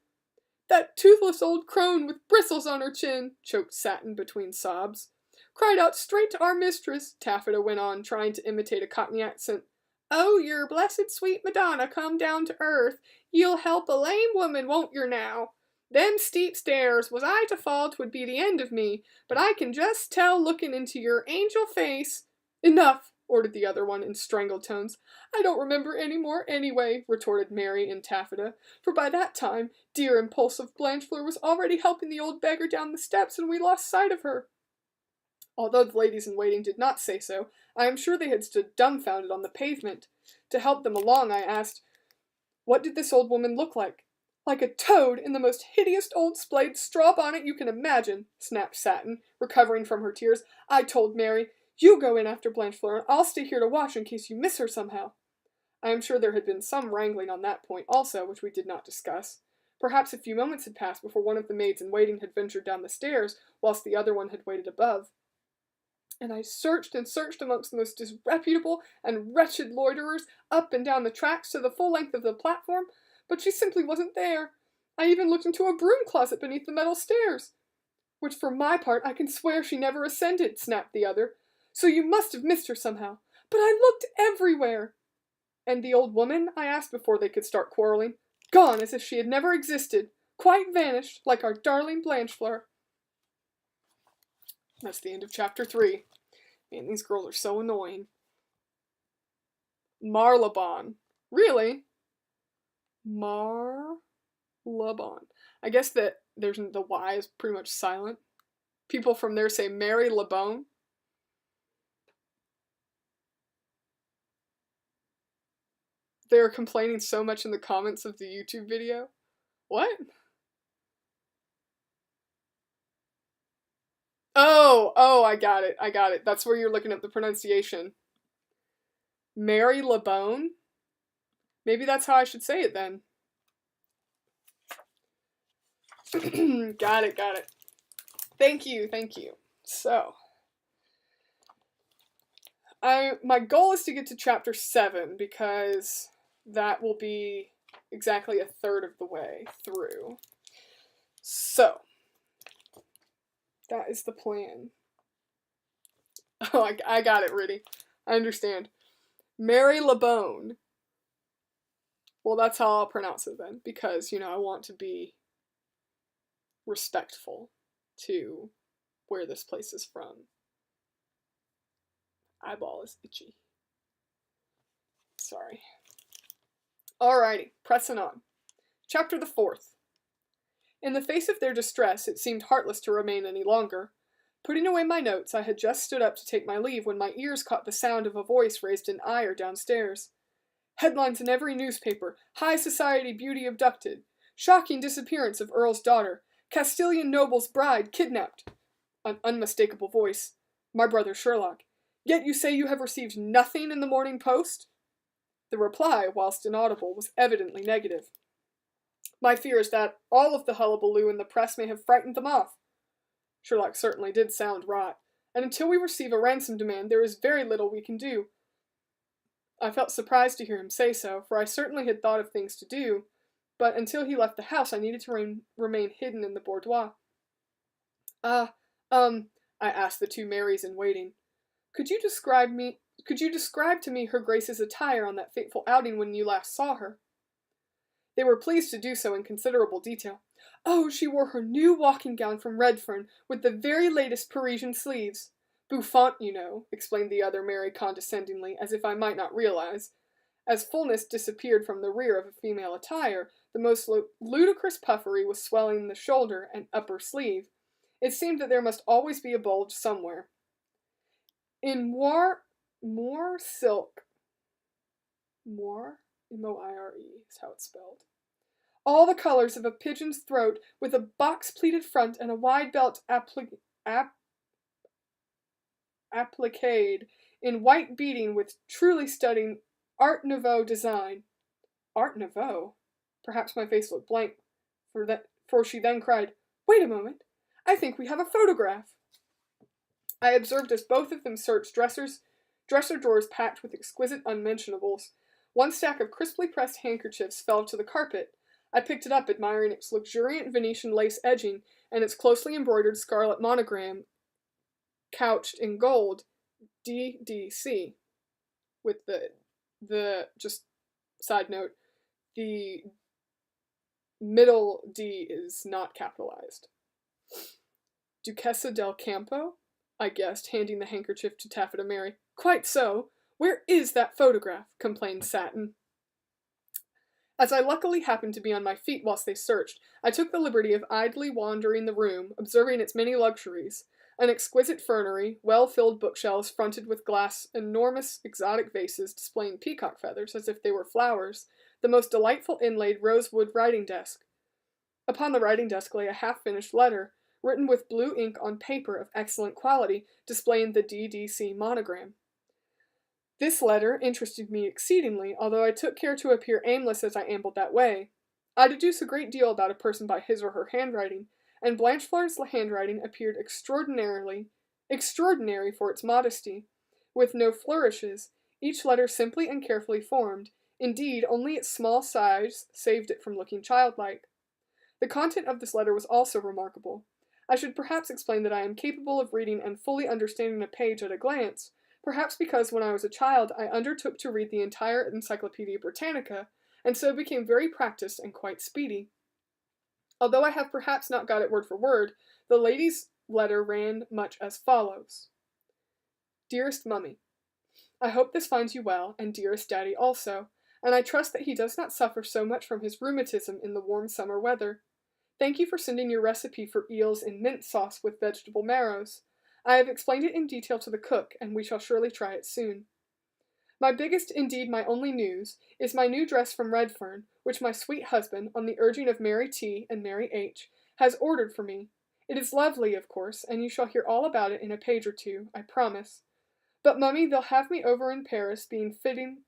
Speaker 1: That toothless old crone with bristles on her chin, choked Satin between sobs, cried out straight to our mistress, Taffeta went on, trying to imitate a Cockney accent. Oh, your blessed sweet Madonna come down to earth. You'll help a lame woman, won't yer now? Them steep stairs, was I to fall, 'twould be the end of me, but I can just tell looking into your angel face. Enough, ordered the other one in strangled tones. I don't remember any more anyway, retorted Mary in Taffeta, for by that time, dear impulsive Blanchefleur was already helping the old beggar down the steps, and we lost sight of her. Although the ladies-in-waiting did not say so, I am sure they had stood dumbfounded on the pavement. To help them along, I asked, what did this old woman look like? Like a toad in the most hideous old splayed straw bonnet you can imagine, snapped Satin, recovering from her tears. I told Mary, you go in after Blanchefleur, and I'll stay here to watch in case you miss her somehow. I am sure there had been some wrangling on that point also, which we did not discuss. Perhaps a few moments had passed before one of the maids-in-waiting had ventured down the stairs, whilst the other one had waited above. And I searched and searched amongst the most disreputable and wretched loiterers up and down the tracks to the full length of the platform, but she simply wasn't there. I even looked into a broom closet beneath the metal stairs, which for my part I can swear she never ascended, snapped the other. So you must have missed her somehow. But I looked everywhere. And the old woman, I asked before they could start quarreling. Gone as if she had never existed. Quite vanished, like our darling Blanchefleur. That's the end of chapter 3. Man, these girls are so annoying. Marylebone. Really? Marylebone. I guess that the Y is pretty much silent. People from there say Mary LeBone. They're complaining so much in the comments of the YouTube video. What? Oh, I got it. That's where you're looking up the pronunciation. Mary LeBone? Maybe that's how I should say it then. Got it. Thank you. So, my goal is to get to chapter 7 because that will be exactly a third of the way through. So, that is the plan. Oh, I got it, Riddy. I understand. Mary LeBone. Well, that's how I'll pronounce it then, because, I want to be respectful to where this place is from. Eyeball is itchy. Sorry. Alrighty, pressing on. Chapter the 4th. In the face of their distress, it seemed heartless to remain any longer. Putting away my notes, I had just stood up to take my leave when my ears caught the sound of a voice raised in ire downstairs. Headlines in every newspaper: High Society Beauty abducted. Shocking disappearance of Earl's daughter. Castilian noble's bride kidnapped. An unmistakable voice. My brother Sherlock. Yet you say you have received nothing in the Morning Post? The reply, whilst inaudible, was evidently negative. My fear is that all of the hullabaloo in the press may have frightened them off. Sherlock certainly did sound rot, and until we receive a ransom demand, there is very little we can do. I felt surprised to hear him say so, for I certainly had thought of things to do, but until he left the house I needed to remain hidden in the boudoir. I asked the two Marys in waiting. Could you describe to me her Grace's attire on that fateful outing when you last saw her? They were pleased to do so in considerable detail. Oh, she wore her new walking gown from Redfern, with the very latest Parisian sleeves. Bouffant, explained the other Mary condescendingly, as if I might not realize. As fullness disappeared from the rear of a female attire, the most ludicrous puffery was swelling the shoulder and upper sleeve. It seemed that there must always be a bulge somewhere. In moire silk, moire, M-O-I-R-E is how it's spelled. All the colors of a pigeon's throat, with a box-pleated front and a wide belt appliqued in white beading with truly stunning Art Nouveau design. Art Nouveau? Perhaps my face looked blank, for she then cried, Wait a moment, I think we have a photograph. I observed as both of them searched dresser drawers packed with exquisite unmentionables. One stack of crisply pressed handkerchiefs fell to the carpet. I picked it up, admiring its luxuriant Venetian lace edging and its closely embroidered scarlet monogram, couched in gold, DDC, with the just side note, the middle D is not capitalized. Duchessa del Campo? I guessed, handing the handkerchief to Taffeta Mary. Quite so. Where is that photograph? Complained Satin. As I luckily happened to be on my feet whilst they searched, I took the liberty of idly wandering the room, observing its many luxuries. An exquisite fernery, well-filled bookshelves fronted with enormous exotic vases displaying peacock feathers as if they were flowers, the most delightful inlaid rosewood writing desk. Upon the writing desk lay a half-finished letter, written with blue ink on paper of excellent quality, displaying the DDC monogram. This letter interested me exceedingly, although I took care to appear aimless as I ambled that way. I deduce a great deal about a person by his or her handwriting, and Blanchefleur's handwriting appeared extraordinary for its modesty, with no flourishes, each letter simply and carefully formed. Indeed, only its small size saved it from looking childlike. The content of this letter was also remarkable. I should perhaps explain that I am capable of reading and fully understanding a page at a glance, perhaps because when I was a child I undertook to read the entire Encyclopaedia Britannica, and so became very practiced and quite speedy. Although I have perhaps not got it word for word, the lady's letter ran much as follows. Dearest Mummy, I hope this finds you well, and dearest Daddy also, and I trust that he does not suffer so much from his rheumatism in the warm summer weather. Thank you for sending your recipe for eels in mint sauce with vegetable marrows. I have explained it in detail to the cook, and we shall surely try it soon. My biggest, indeed my only news, is my new dress from Redfern, which my sweet husband, on the urging of Mary T. and Mary H., has ordered for me. It is lovely, of course, and you shall hear all about it in a page or two, I promise. But, Mummy, they'll have me over in Paris being fitted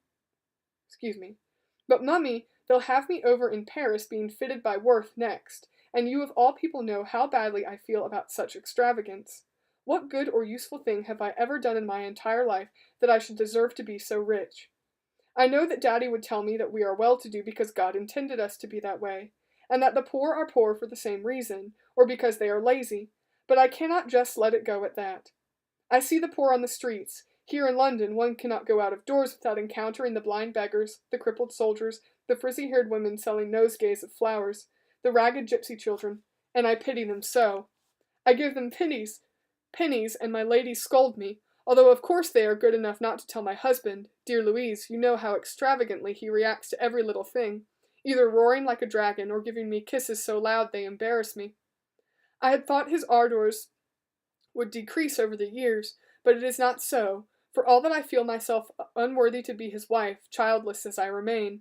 Speaker 1: by Worth next, and you of all people know how badly I feel about such extravagance. What good or useful thing have I ever done in my entire life that I should deserve to be so rich? I know that Daddy would tell me that we are well-to-do because God intended us to be that way, and that the poor are poor for the same reason, or because they are lazy, but I cannot just let it go at that. I see the poor on the streets. Here in London one cannot go out of doors without encountering the blind beggars, the crippled soldiers, the frizzy-haired women selling nosegays of flowers, the ragged gypsy children, and I pity them so. I give them pennies, and my ladies scold me, although of course they are good enough not to tell my husband. Dear Louise, you know how extravagantly he reacts to every little thing, either roaring like a dragon or giving me kisses so loud they embarrass me. I had thought his ardors would decrease over the years, but it is not so, for all that I feel myself unworthy to be his wife, childless as I remain.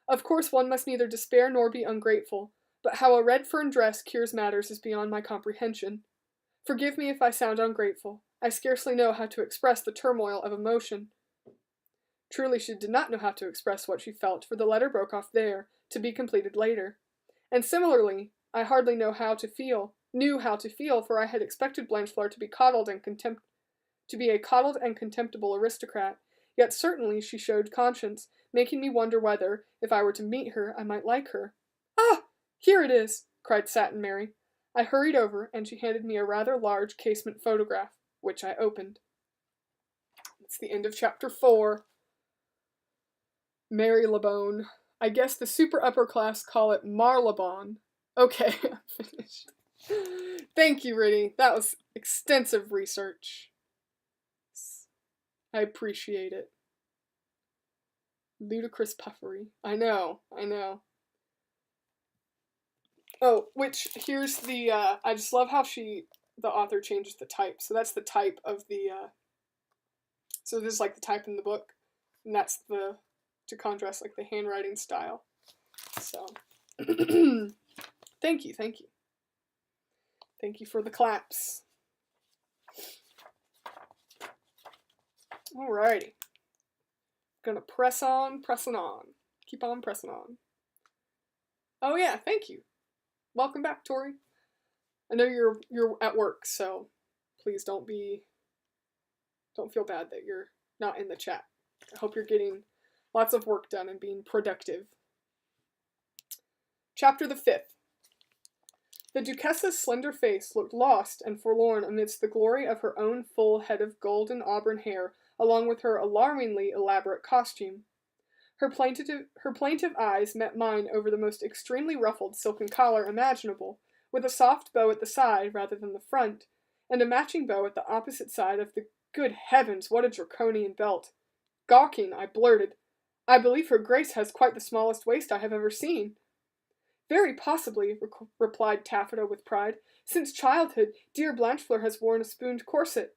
Speaker 1: Of course one must neither despair nor be ungrateful, but how a red fern dress cures matters is beyond my comprehension. Forgive me if I sound ungrateful. I scarcely know how to express the turmoil of emotion. Truly she did not know how to express what she felt, for the letter broke off there, to be completed later. And similarly, I hardly knew how to feel, for I had expected Blanchefleur to be a coddled and contemptible aristocrat, yet certainly she showed conscience, making me wonder whether, if I were to meet her, I might like her. Ah! Here it is! Cried Satin Mary. I hurried over, and she handed me a rather large casement photograph, which I opened. It's the end of chapter 4. Marylebone. I guess the super upper class call it Marylebone. Okay, I'm finished. Thank you, Riddy. That was extensive research. I appreciate it. Ludicrous puffery. I know. Oh, which, here's the, I just love how the author changes the type. So that's the type of the, so this is like the type in the book, and that's to contrast like the handwriting style. So, thank you. Thank you for the claps. Alrighty. Gonna pressing on. Keep on pressing on. Oh yeah, thank you. Welcome back, Tori. I know you're at work, so please don't feel bad that you're not in the chat. I hope you're getting lots of work done and being productive. Chapter the 5th. The Duchess's slender face looked lost and forlorn amidst the glory of her own full head of golden auburn hair, along with her alarmingly elaborate costume. Her plaintive eyes met mine over the most extremely ruffled silken collar imaginable, with a soft bow at the side rather than the front, and a matching bow at the opposite side of the— good heavens, what a draconian belt! Gawking, I blurted, I believe her Grace has quite the smallest waist I have ever seen. Very possibly, replied Taffeta with pride. Since childhood, dear Blanchefleur has worn a spooned corset.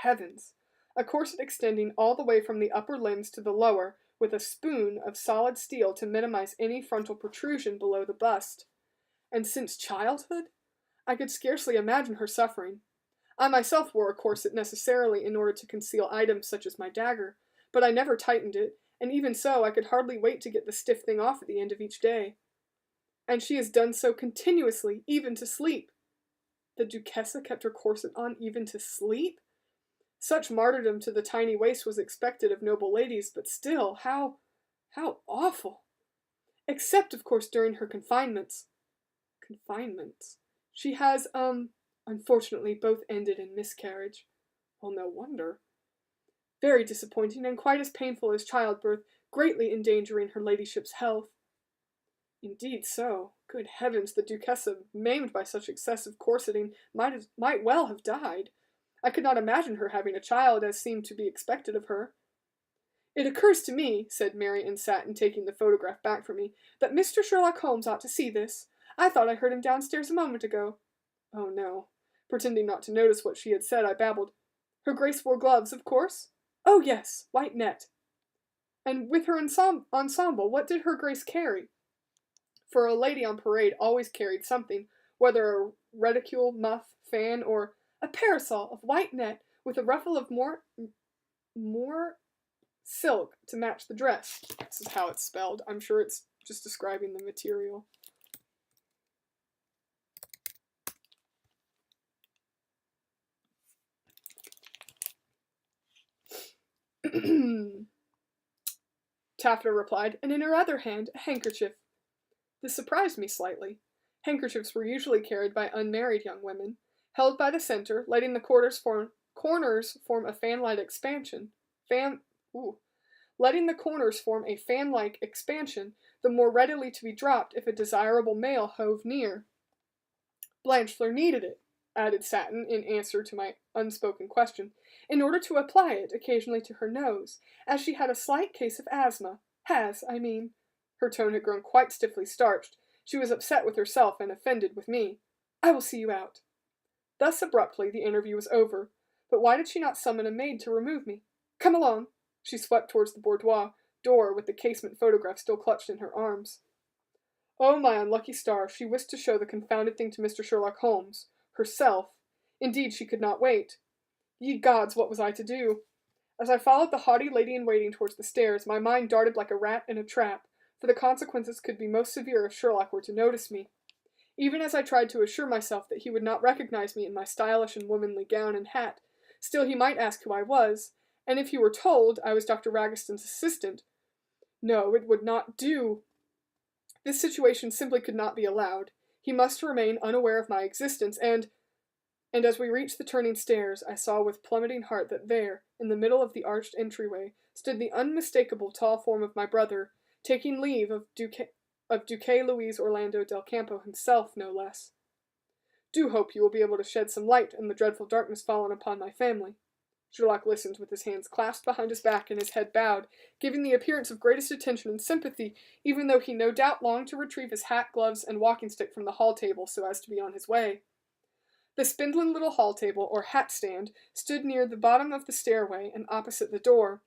Speaker 1: Heavens! A corset extending all the way from the upper limbs to the lower, with a spoon of solid steel to minimize any frontal protrusion below the bust. And since childhood? I could scarcely imagine her suffering. I myself wore a corset necessarily in order to conceal items such as my dagger, but I never tightened it, and even so I could hardly wait to get the stiff thing off at the end of each day. And she has done so continuously, even to sleep. The Duchessa kept her corset on even to sleep? Such martyrdom to the tiny waist was expected of noble ladies, but still, how awful! Except, of course, during her confinements. Confinements? She has, unfortunately both ended in miscarriage. Well, no wonder. Very disappointing, and quite as painful as childbirth, greatly endangering her ladyship's health. Indeed so. Good heavens, the Duchessa, maimed by such excessive corseting, might well have died. I could not imagine her having a child, as seemed to be expected of her. It occurs to me, said Mary in satin, taking the photograph back from me, that Mr. Sherlock Holmes ought to see this. I thought I heard him downstairs a moment ago. Oh, no. Pretending not to notice what she had said, I babbled. Her Grace wore gloves, of course? Oh, yes, white net. And with her ensemble, what did her Grace carry? For a lady on parade always carried something, whether reticule, muff, fan, or a parasol of white net with a ruffle of more silk to match the dress. This is how it's spelled. I'm sure it's just describing the material. Taffeta replied, and in her other hand a handkerchief. This surprised me slightly. Handkerchiefs were usually carried by unmarried young women, held by the center, letting the corners form a fan-like expansion. Letting the corners form a fan-like expansion, the more readily to be dropped if a desirable male hove near. Blanchefleur needed it, added Satin in answer to my unspoken question, in order to apply it occasionally to her nose, as she had a slight case of asthma. I mean. Her tone had grown quite stiffly starched. She was upset with herself and offended with me. I will see you out. Thus abruptly the interview was over. But why did she not summon a maid to remove me? Come along. She swept towards the boudoir door with the casement photograph still clutched in her arms. Oh, my unlucky star, she wished to show the confounded thing to Mr. Sherlock Holmes. Herself. Indeed, she could not wait. Ye gods, what was I to do? As I followed the haughty lady-in-waiting towards the stairs, my mind darted like a rat in a trap, for the consequences could be most severe if Sherlock were to notice me. Even as I tried to assure myself that he would not recognize me in my stylish and womanly gown and hat, still he might ask who I was, and if he were told I was Dr. Ragiston's assistant. No, it would not do. This situation simply could not be allowed. He must remain unaware of my existence, and as we reached the turning stairs, I saw with plummeting heart that there, in the middle of the arched entryway, stood the unmistakable tall form of my brother, taking leave of Duque Luis Orlando del Campo himself, no less. Do hope you will be able to shed some light on the dreadful darkness fallen upon my family. Sherlock listened with his hands clasped behind his back and his head bowed, giving the appearance of greatest attention and sympathy, even though he no doubt longed to retrieve his hat, gloves, and walking stick from the hall table so as to be on his way. The spindling little hall table, or hat stand, stood near the bottom of the stairway and opposite the door.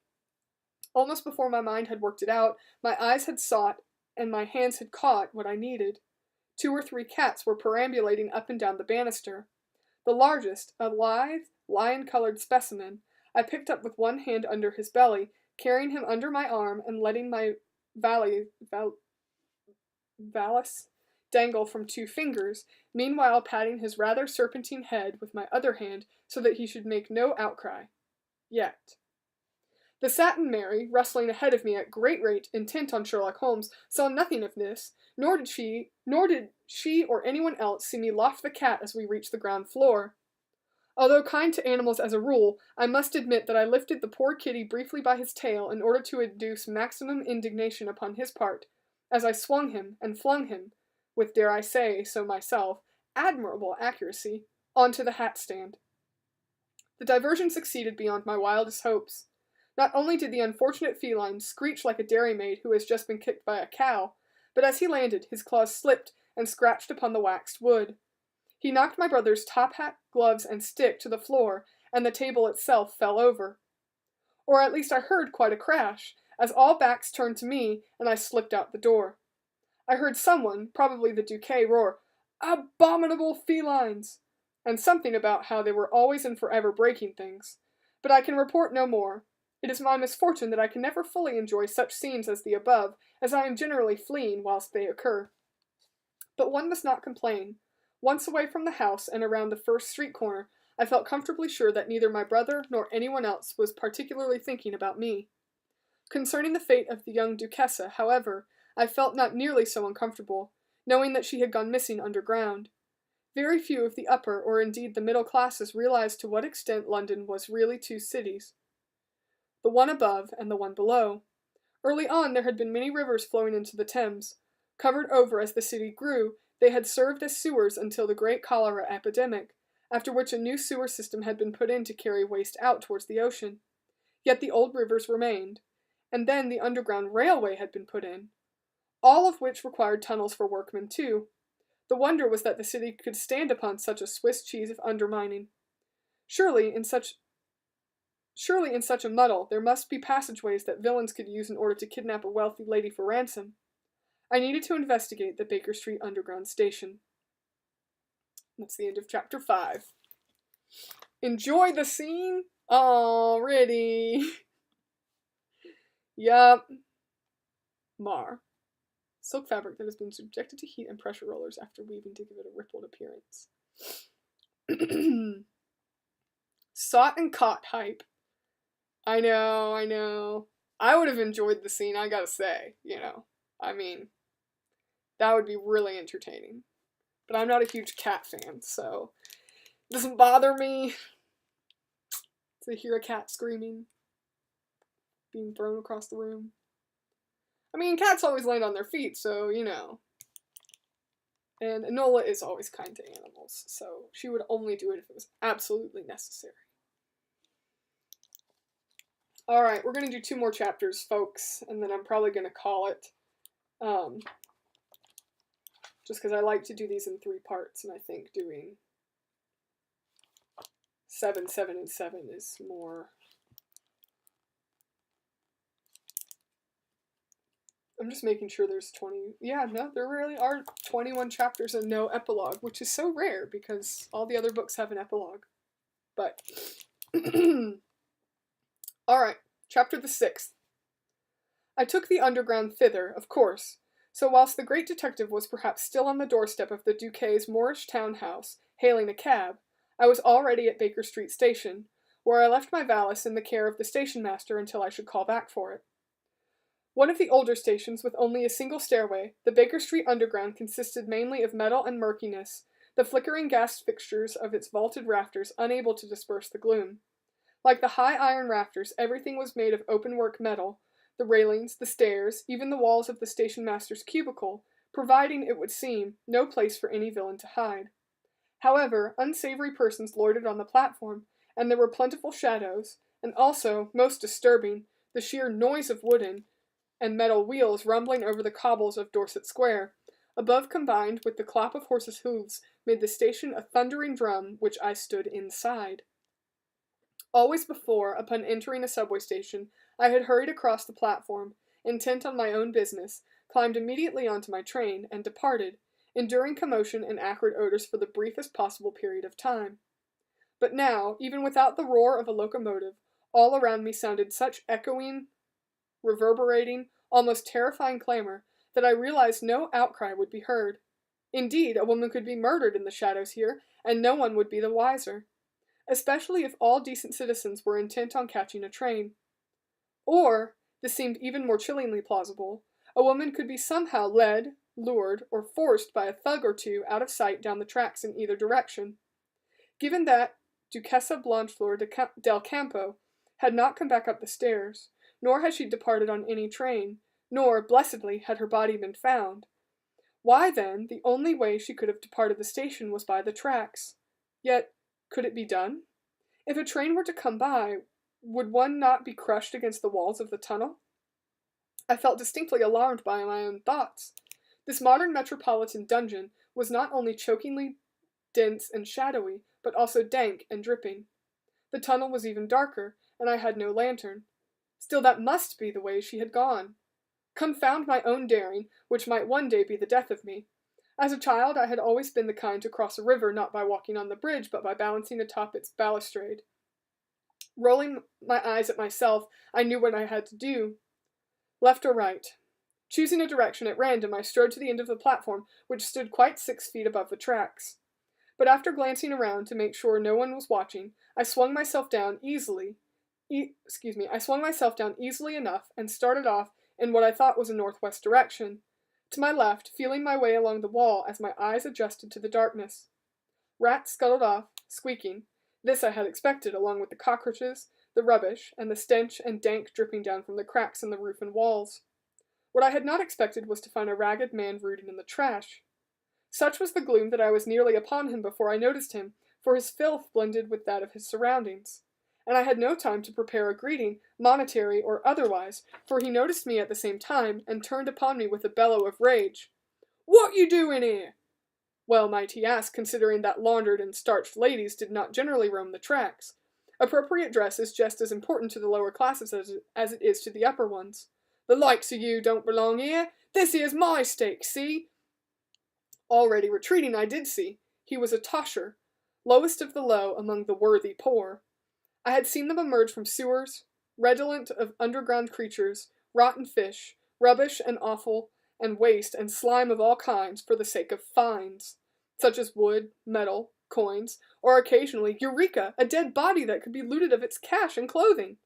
Speaker 1: Almost before my mind had worked it out, my eyes had sought and my hands had caught what I needed. 2 or 3 cats were perambulating up and down the banister. The largest, a lithe, lion-colored specimen, I picked up with one hand under his belly, carrying him under my arm and letting my valise dangle from 2 fingers, meanwhile patting his rather serpentine head with my other hand so that he should make no outcry. Yet. The Satin Mary, rustling ahead of me at great rate, intent on Sherlock Holmes, saw nothing of this, nor did she or anyone else see me loft the cat as we reached the ground floor. Although kind to animals as a rule, I must admit that I lifted the poor kitty briefly by his tail in order to induce maximum indignation upon his part, as I swung him and flung him, with, dare I say so myself, admirable accuracy, onto the hat stand. The diversion succeeded beyond my wildest hopes. Not only did the unfortunate feline screech like a dairymaid who has just been kicked by a cow, but as he landed, his claws slipped and scratched upon the waxed wood. He knocked my brother's top hat, gloves, and stick to the floor, and the table itself fell over. Or at least I heard quite a crash, as all backs turned to me, and I slipped out the door. I heard someone, probably the Duque, roar, "Abominable felines!" and something about how they were always and forever breaking things. But I can report no more. It is my misfortune that I can never fully enjoy such scenes as the above, as I am generally fleeing whilst they occur. But one must not complain. Once away from the house and around the first street corner, I felt comfortably sure that neither my brother nor anyone else was particularly thinking about me. Concerning the fate of the young Duchessa, however, I felt not nearly so uncomfortable, knowing that she had gone missing underground. Very few of the upper, or indeed the middle classes, realized to what extent London was really 2 cities, the one above and the one below. Early on there had been many rivers flowing into the Thames. Covered over as the city grew, they had served as sewers until the great cholera epidemic, after which a new sewer system had been put in to carry waste out towards the ocean. Yet the old rivers remained, and then the underground railway had been put in, all of which required tunnels for workmen too. The wonder was that the city could stand upon such a Swiss cheese of undermining. Surely in such a muddle there must be passageways that villains could use in order to kidnap a wealthy lady for ransom. I needed to investigate the Baker Street Underground Station. That's the end of chapter 5. Enjoy the scene already. Yup. Mar. Silk fabric that has been subjected to heat and pressure rollers after weaving to give it a rippled appearance. Sought and caught hype. I know. I would have enjoyed the scene, I gotta say, I mean, that would be really entertaining. But I'm not a huge cat fan, so it doesn't bother me to hear a cat screaming, being thrown across the room. I mean, cats always land on their feet, so, And Enola is always kind to animals, so she would only do it if it was absolutely necessary. Alright, we're going to do 2 more chapters, folks, and then I'm probably going to call it. Just because I like to do these in 3 parts, and I think doing 7, 7, and 7 is more... I'm just making sure there's 20... Yeah, no, there really are 21 chapters and no epilogue, which is so rare because all the other books have an epilogue. But... Alright, chapter the 6th. I took the underground thither, of course, so whilst the great detective was perhaps still on the doorstep of the Duquesne's Moorish townhouse, hailing a cab, I was already at Baker Street Station, where I left my valise in the care of the station master until I should call back for it. One of the older stations with only a single stairway, the Baker Street Underground consisted mainly of metal and murkiness, the flickering gas fixtures of its vaulted rafters unable to disperse the gloom. Like the high iron rafters, everything was made of open-work metal, the railings, the stairs, even the walls of the station master's cubicle, providing, it would seem, no place for any villain to hide. However, unsavory persons loitered on the platform, and there were plentiful shadows, and also, most disturbing, the sheer noise of wooden and metal wheels rumbling over the cobbles of Dorset Square, above combined with the clap of horses' hoofs, made the station a thundering drum which I stood inside. Always before, upon entering a subway station, I had hurried across the platform, intent on my own business, climbed immediately onto my train, and departed, enduring commotion and acrid odors for the briefest possible period of time. But now, even without the roar of a locomotive, all around me sounded such echoing, reverberating, almost terrifying clamor, that I realized no outcry would be heard. Indeed, a woman could be murdered in the shadows here, and no one would be the wiser. Especially if all decent citizens were intent on catching a train. Or, this seemed even more chillingly plausible, a woman could be somehow led, lured, or forced by a thug or 2 out of sight down the tracks in either direction. Given that Duchessa Blanchefleur del Campo had not come back up the stairs, nor had she departed on any train, nor, blessedly, had her body been found. Why, then, the only way she could have departed the station was by the tracks. Yet, could it be done? If a train were to come by, would one not be crushed against the walls of the tunnel? I felt distinctly alarmed by my own thoughts. This modern metropolitan dungeon was not only chokingly dense and shadowy, but also dank and dripping. The tunnel was even darker, and I had no lantern. Still, that must be the way she had gone. Confound my own daring, which might one day be the death of me. As a child, I had always been the kind to cross a river not by walking on the bridge, but by balancing atop its balustrade. Rolling my eyes at myself, I knew what I had to do. Left or right. Choosing a direction at random, I strode to the end of the platform, which stood quite 6 feet above the tracks. But after glancing around to make sure no one was watching, I swung myself down easily enough and started off in what I thought was a northwest direction. To my left, feeling my way along the wall as my eyes adjusted to the darkness. Rats scuttled off, squeaking. This I had expected, along with the cockroaches, the rubbish, and the stench and dank dripping down from the cracks in the roof and walls. What I had not expected was to find a ragged man rooting in the trash. Such was the gloom that I was nearly upon him before I noticed him, for his filth blended with that of his surroundings. And I had no time to prepare a greeting, monetary or otherwise, for he noticed me at the same time, and turned upon me with a bellow of rage. "What you doing here?" Well might he ask, considering that laundered and starched ladies did not generally roam the tracks. Appropriate dress is just as important to the lower classes as it is to the upper ones. "The likes of you don't belong here. This here's my stake, see?" Already retreating, I did see. He was a tosher, lowest of the low among the worthy poor. I had seen them emerge from sewers, redolent of underground creatures, rotten fish, rubbish and offal and waste and slime of all kinds for the sake of finds, such as wood, metal, coins, or occasionally, eureka, a dead body that could be looted of its cash and clothing.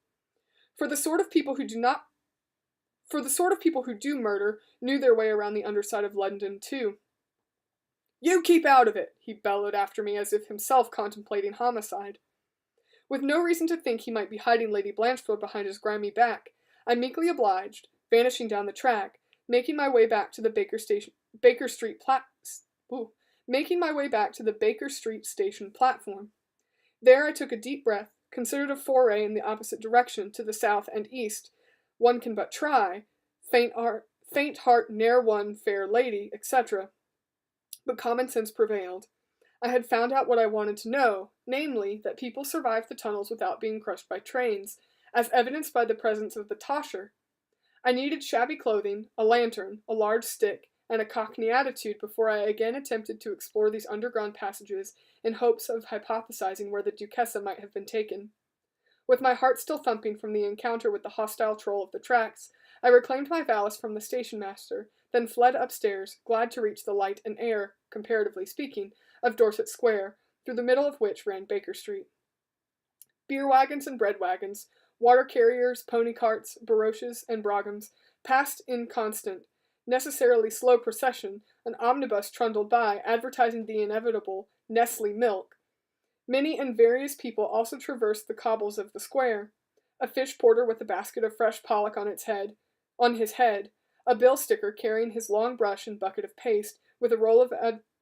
Speaker 1: For the sort of people who do murder knew their way around the underside of London too. "You keep out of it," he bellowed after me as if himself contemplating homicide. With no reason to think he might be hiding Lady Blanchfield behind his grimy back, I meekly obliged, vanishing down the track, making my way back to the Baker Street Station platform. There I took a deep breath, considered a foray in the opposite direction, to the south and east. One can but try, faint heart ne'er won fair lady, etc. But common sense prevailed. I had found out what I wanted to know, namely, that people survived the tunnels without being crushed by trains, as evidenced by the presence of the tosher. I needed shabby clothing, a lantern, a large stick, and a cockney attitude before I again attempted to explore these underground passages in hopes of hypothesizing where the Duchessa might have been taken. With my heart still thumping from the encounter with the hostile troll of the tracks, I reclaimed my valise from the station master, then fled upstairs, glad to reach the light and air, comparatively speaking, of Dorset Square, through the middle of which ran Baker Street. Beer wagons and bread wagons, water carriers, pony carts, barouches, and broughams passed in constant, necessarily slow procession. An omnibus trundled by, advertising the inevitable Nestle milk. Many and various people also traversed the cobbles of the square. A fish porter with a basket of fresh pollock on his head, a bill sticker carrying his long brush and bucket of paste, with a roll of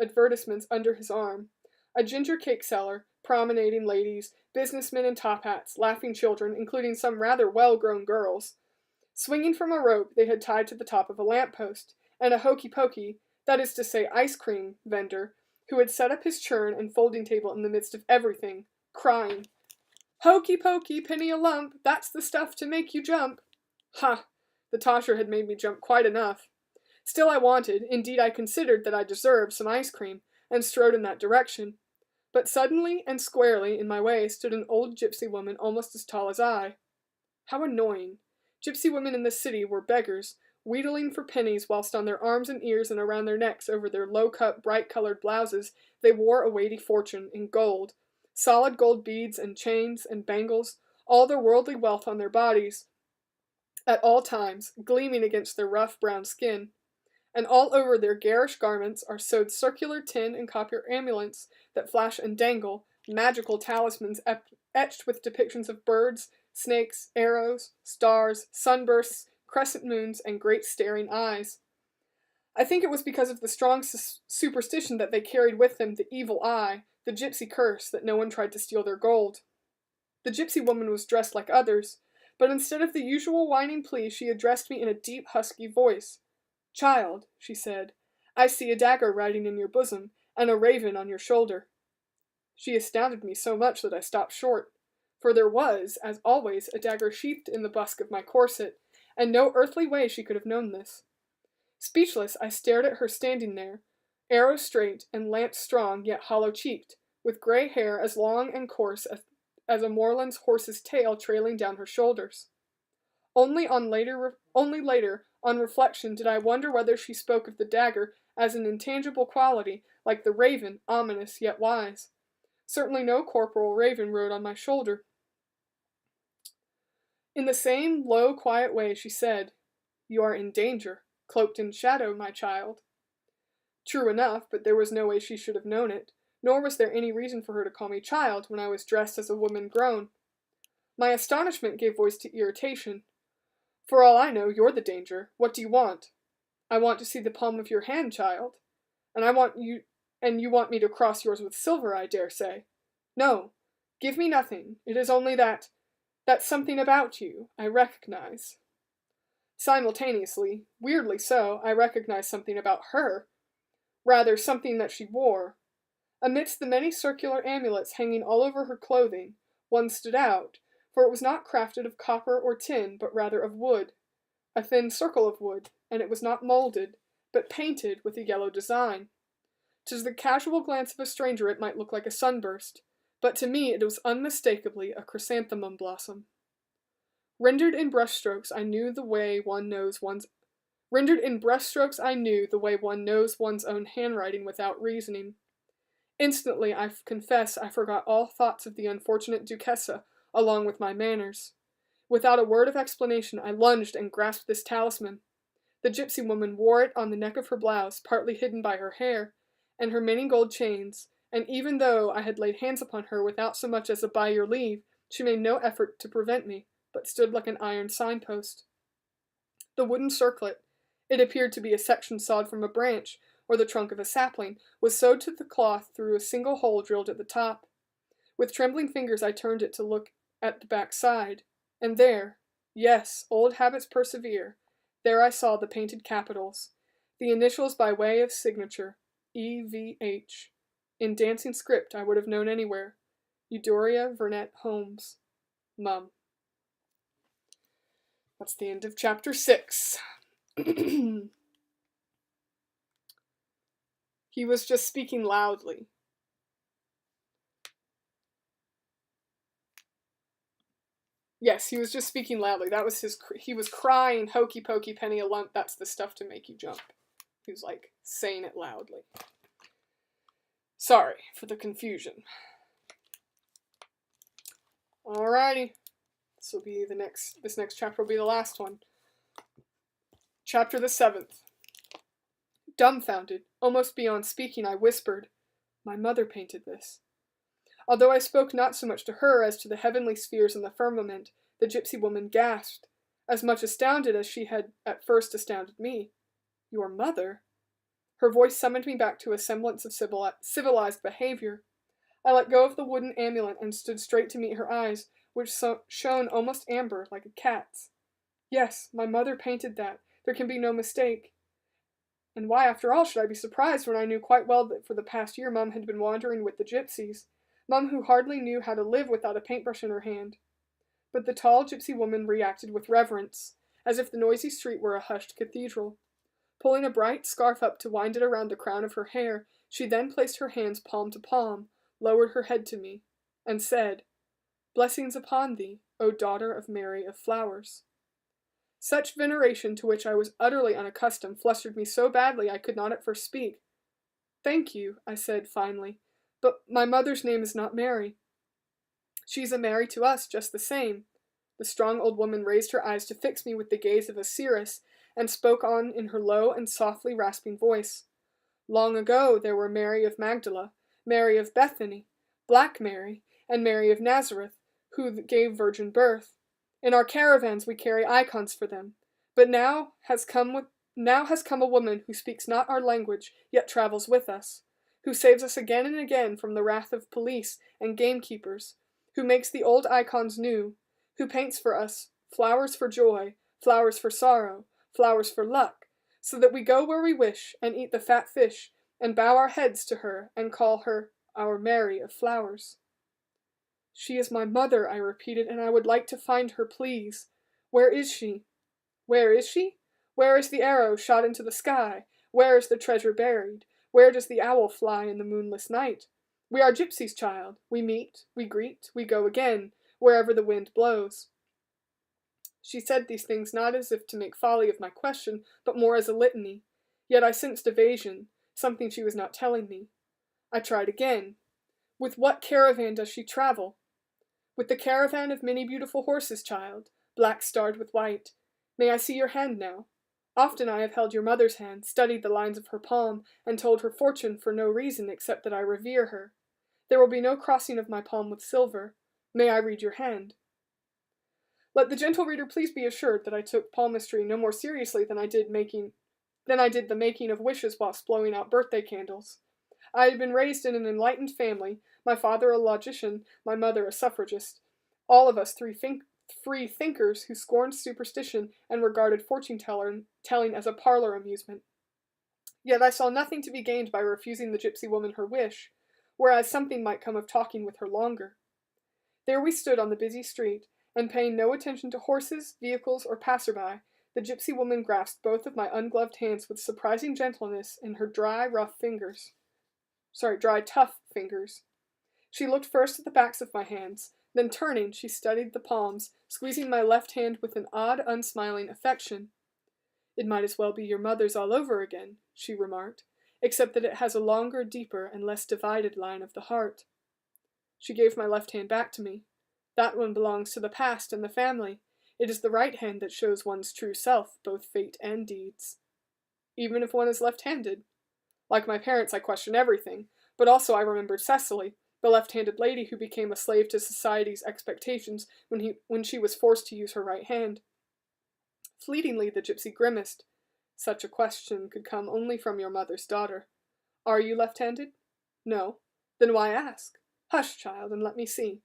Speaker 1: advertisements under his arm, a ginger cake seller, promenading ladies, businessmen in top hats, laughing children, including some rather well-grown girls, swinging from a rope they had tied to the top of a lamp-post, and a hokey-pokey, that is to say ice cream, vendor, who had set up his churn and folding table in the midst of everything, crying, "Hokey-pokey, penny a lump, that's the stuff to make you jump." Ha! The tosher had made me jump quite enough. Still I wanted, indeed I considered that I deserved, some ice cream, and strode in that direction. But suddenly and squarely in my way stood an old gypsy woman almost as tall as I. How annoying. Gypsy women in this city were beggars, wheedling for pennies whilst on their arms and ears and around their necks over their low-cut, bright-colored blouses they wore a weighty fortune in gold, solid gold beads and chains and bangles, all their worldly wealth on their bodies, at all times, gleaming against their rough brown skin. And all over their garish garments are sewed circular tin and copper amulets that flash and dangle, magical talismans etched with depictions of birds, snakes, arrows, stars, sunbursts, crescent moons, and great staring eyes. I think it was because of the strong superstition that they carried with them the evil eye, the gypsy curse, that no one tried to steal their gold. The gypsy woman was dressed like others, but instead of the usual whining plea, she addressed me in a deep, husky voice. "Child," she said, "I see a dagger riding in your bosom, and a raven on your shoulder." She astounded me so much that I stopped short, for there was, as always, a dagger sheathed in the busk of my corset, and no earthly way she could have known this. Speechless, I stared at her standing there, arrow straight and lance strong yet hollow-cheeked, with grey hair as long and coarse as a moorland horse's tail trailing down her shoulders. Only later, on reflection, did I wonder whether she spoke of the dagger as an intangible quality, like the raven, ominous yet wise. Certainly no corporal raven rode on my shoulder. In the same low, quiet way she said, "You are in danger, cloaked in shadow, my child." True enough, but there was no way she should have known it, nor was there any reason for her to call me child when I was dressed as a woman grown. My astonishment gave voice to irritation. "For all I know, you're the danger. What do you want?" "I want to see the palm of your hand, child. And you want me to cross yours with silver, I dare say." "No, give me nothing. It is only that something about you I recognize." Simultaneously, weirdly so, I recognized something about her. Rather, something that she wore. Amidst the many circular amulets hanging all over her clothing, one stood out, for it was not crafted of copper or tin, but rather of wood. A thin circle of wood, and it was not molded, but painted with a yellow design. To the casual glance of a stranger it might look like a sunburst, but to me it was unmistakably a chrysanthemum blossom. Rendered in brushstrokes, I knew the way one knows one's own handwriting without reasoning. Instantly, I confess, I forgot all thoughts of the unfortunate Duchessa, along with my manners. Without a word of explanation, I lunged and grasped this talisman. The gypsy woman wore it on the neck of her blouse, partly hidden by her hair, and her many gold chains, and even though I had laid hands upon her without so much as a by your leave, she made no effort to prevent me, but stood like an iron signpost. The wooden circlet, it appeared to be a section sawed from a branch, or the trunk of a sapling, was sewed to the cloth through a single hole drilled at the top. With trembling fingers I turned it to look at the back side, and there, yes, old habits persevere, there I saw the painted capitals, the initials by way of signature, E.V.H. In dancing script I would have known anywhere. Eudora Vernet Holmes. Mum. That's the end of chapter 6. He was just speaking loudly. Yes, he was just speaking loudly. That was he was crying, hokey pokey, penny a lump, that's the stuff to make you jump. He was like saying it loudly. Sorry for the confusion. Alrighty. This next chapter will be the last one. Chapter the 7th. Dumbfounded, almost beyond speaking, I whispered, "My mother painted this." Although I spoke not so much to her as to the heavenly spheres in the firmament, the gypsy woman gasped, as much astounded as she had at first astounded me. "Your mother?" Her voice summoned me back to a semblance of civilized behavior. I let go of the wooden amulet and stood straight to meet her eyes, which shone almost amber, like a cat's. "Yes, my mother painted that. There can be no mistake." And why, after all, should I be surprised when I knew quite well that for the past year Mum had been wandering with the gypsies, Mum who hardly knew how to live without a paintbrush in her hand. But the tall gypsy woman reacted with reverence, as if the noisy street were a hushed cathedral. Pulling a bright scarf up to wind it around the crown of her hair, she then placed her hands palm to palm, lowered her head to me, and said, "Blessings upon thee, O daughter of Mary of Flowers." Such veneration, to which I was utterly unaccustomed, flustered me so badly I could not at first speak. "Thank you," I said finally, "but my mother's name is not Mary." "She's a Mary to us, just the same." The strong old woman raised her eyes to fix me with the gaze of a seeress, and spoke on in her low and softly rasping voice. "Long ago there were Mary of Magdala, Mary of Bethany, Black Mary, and Mary of Nazareth, who gave virgin birth. In our caravans we carry icons for them, but now has come a woman who speaks not our language, yet travels with us, who saves us again and again from the wrath of police and gamekeepers, who makes the old icons new, who paints for us flowers for joy, flowers for sorrow, flowers for luck, so that we go where we wish and eat the fat fish and bow our heads to her and call her our Mary of Flowers." "She is my mother," I repeated, "and I would like to find her, please. Where is she?" "Where is she? Where is the arrow shot into the sky? Where is the treasure buried? Where does the owl fly in the moonless night? We are gypsies, child. We meet, we greet, we go again, wherever the wind blows." She said these things not as if to make folly of my question, but more as a litany. Yet I sensed evasion, something she was not telling me. I tried again. "With what caravan does she travel?" "With the caravan of many beautiful horses, child, black starred with white. May I see your hand now? Often I have held your mother's hand, studied the lines of her palm, and told her fortune for no reason except that I revere her. There will be no crossing of my palm with silver. May I read your hand?" Let the gentle reader please be assured that I took palmistry no more seriously than I did the making of wishes whilst blowing out birthday candles. I had been raised in an enlightened family, my father a logician, my mother a suffragist, all of us free thinkers who scorned superstition and regarded fortune-telling as a parlor amusement. Yet I saw nothing to be gained by refusing the gypsy woman her wish, whereas something might come of talking with her longer. There we stood on the busy street, and paying no attention to horses, vehicles, or passerby, the gypsy woman grasped both of my ungloved hands with surprising gentleness in her dry, rough fingers. tough fingers. She looked first at the backs of my hands, then turning, she studied the palms, squeezing my left hand with an odd, unsmiling affection. "It might as well be your mother's all over again," she remarked, "except that it has a longer, deeper, and less divided line of the heart." She gave my left hand back to me. "That one belongs to the past and the family. It is the right hand that shows one's true self, both fate and deeds." "Even if one is left-handed?" Like my parents, I question everything, but also I remembered Cecily, the left-handed lady who became a slave to society's expectations when she was forced to use her right hand. Fleetingly, the gypsy grimaced. "Such a question could come only from your mother's daughter. Are you left-handed?" "No." "Then why ask? Hush, child, and let me see."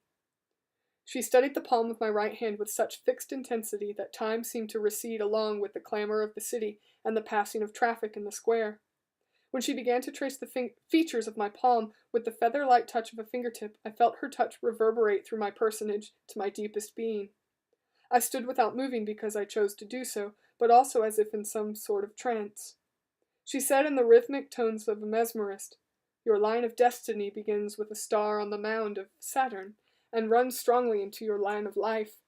Speaker 1: She studied the palm of my right hand with such fixed intensity that time seemed to recede along with the clamor of the city and the passing of traffic in the square. When she began to trace the features of my palm with the feather-light touch of a fingertip, I felt her touch reverberate through my personage to my deepest being. I stood without moving because I chose to do so, but also as if in some sort of trance. She said in the rhythmic tones of a mesmerist, "Your line of destiny begins with a star on the mound of Saturn, and runs strongly into your line of life.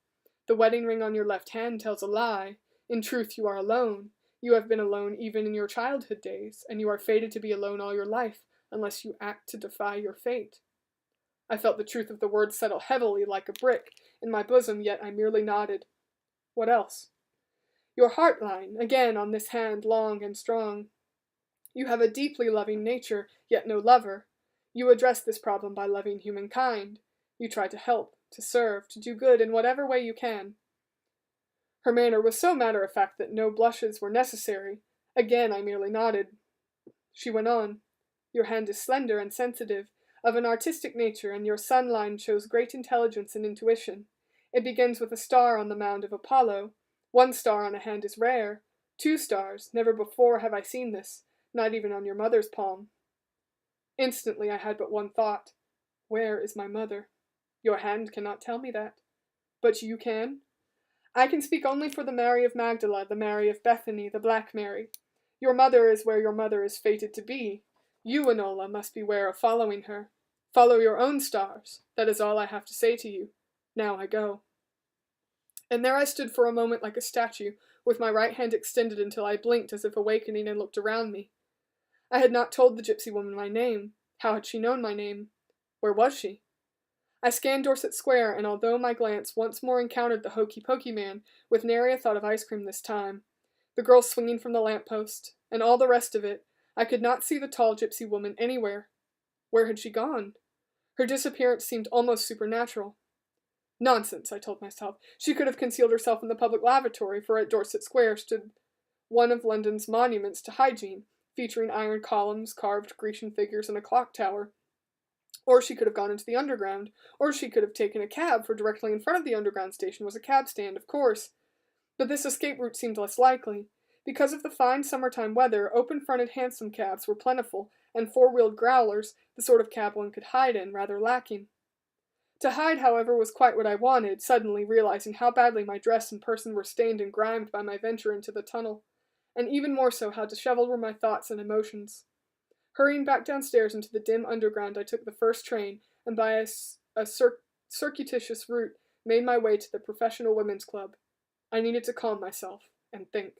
Speaker 1: The wedding ring on your left hand tells a lie. In truth, you are alone. You have been alone even in your childhood days, and you are fated to be alone all your life, unless you act to defy your fate." I felt the truth of the words settle heavily like a brick in my bosom, yet I merely nodded. "What else?" "Your heart line, again on this hand long and strong. You have a deeply loving nature, yet no lover. You address this problem by loving humankind. You try to help, to serve, to do good in whatever way you can." Her manner was so matter-of-fact that no blushes were necessary. Again I merely nodded. She went on. "Your hand is slender and sensitive, of an artistic nature, and your sun line shows great intelligence and intuition. It begins with a star on the mound of Apollo. One star on a hand is rare. 2 stars, never before have I seen this, not even on your mother's palm." Instantly I had but one thought. Where is my mother? Your hand cannot tell me that. But you can? I can speak only for the Mary of Magdala, the Mary of Bethany, the Black Mary. Your mother is where your mother is fated to be. You, Enola, must beware of following her. Follow your own stars. That is all I have to say to you. Now I go. And there I stood for a moment like a statue, with my right hand extended until I blinked as if awakening and looked around me. I had not told the gypsy woman my name. How had she known my name? Where was she? I scanned Dorset Square, and although my glance once more encountered the hokey-pokey man, with nary a thought of ice cream this time, the girl swinging from the lamp-post, and all the rest of it, I could not see the tall gypsy woman anywhere. Where had she gone? Her disappearance seemed almost supernatural. Nonsense, I told myself. She could have concealed herself in the public lavatory, for at Dorset Square stood one of London's monuments to hygiene, featuring iron columns, carved Grecian figures, and a clock tower. Or she could have gone into the underground, or she could have taken a cab, for directly in front of the underground station was a cab stand, of course. But this escape route seemed less likely. Because of the fine summertime weather, open-fronted hansom cabs were plentiful, and four-wheeled growlers, the sort of cab one could hide in, rather lacking. To hide, however, was quite what I wanted, suddenly realizing how badly my dress and person were stained and grimed by my venture into the tunnel, and even more so how disheveled were my thoughts and emotions. Hurrying back downstairs into the dim underground, I took the first train, and by a circuitous route made my way to the Professional Women's Club. I needed to calm myself and think.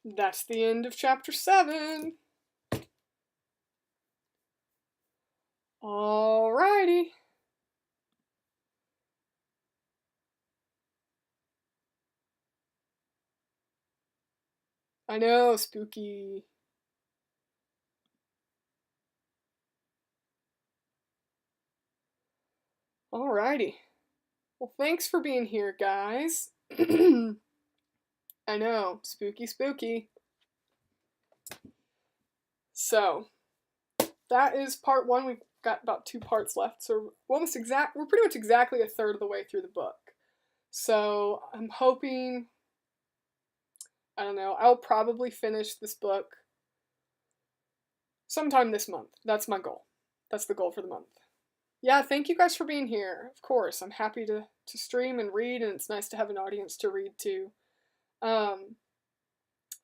Speaker 1: That's the end of chapter 7. Alrighty. I know, spooky. Alrighty. Well, thanks for being here, guys. I know, spooky, spooky. So, that is part 1. We've got about 2 parts left, so we're pretty much exactly a third of the way through the book. So, I'm hoping, I don't know, I'll probably finish this book sometime this month. That's my goal. That's the goal for the month. Yeah, thank you guys for being here. Of course, I'm happy to stream and read, and it's nice to have an audience to read to.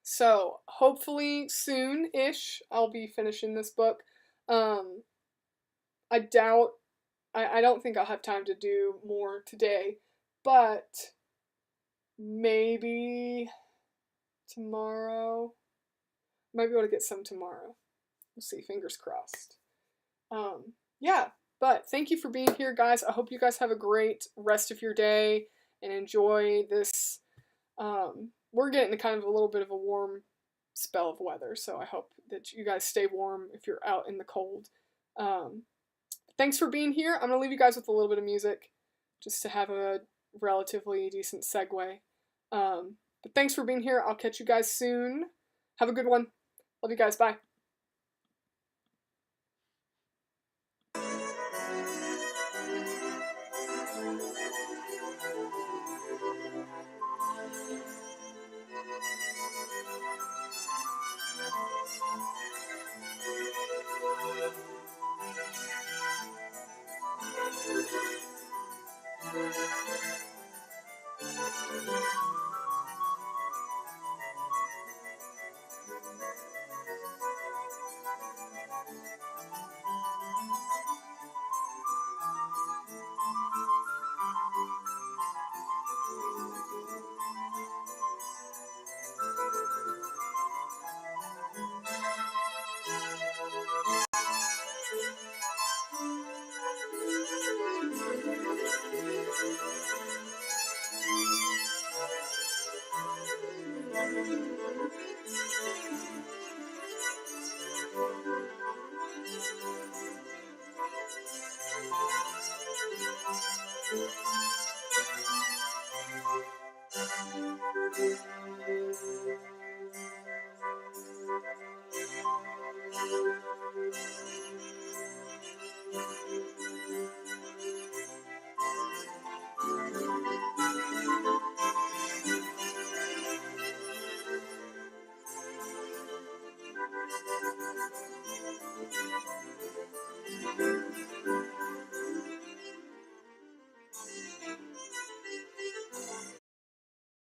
Speaker 1: So hopefully soon-ish I'll be finishing this book. Um, I doubt, I don't think I'll have time to do more today, but maybe tomorrow. Might be able to get some tomorrow. We'll see, fingers crossed. Yeah, but thank you for being here, guys. I hope you guys have a great rest of your day and enjoy this. We're getting kind of a little bit of a warm spell of weather, so I hope that you guys stay warm if you're out in the cold. Thanks for being here. I'm going to leave you guys with a little bit of music just to have a relatively decent segue. But thanks for being here. I'll catch you guys soon. Have a good one. Love you guys. Bye.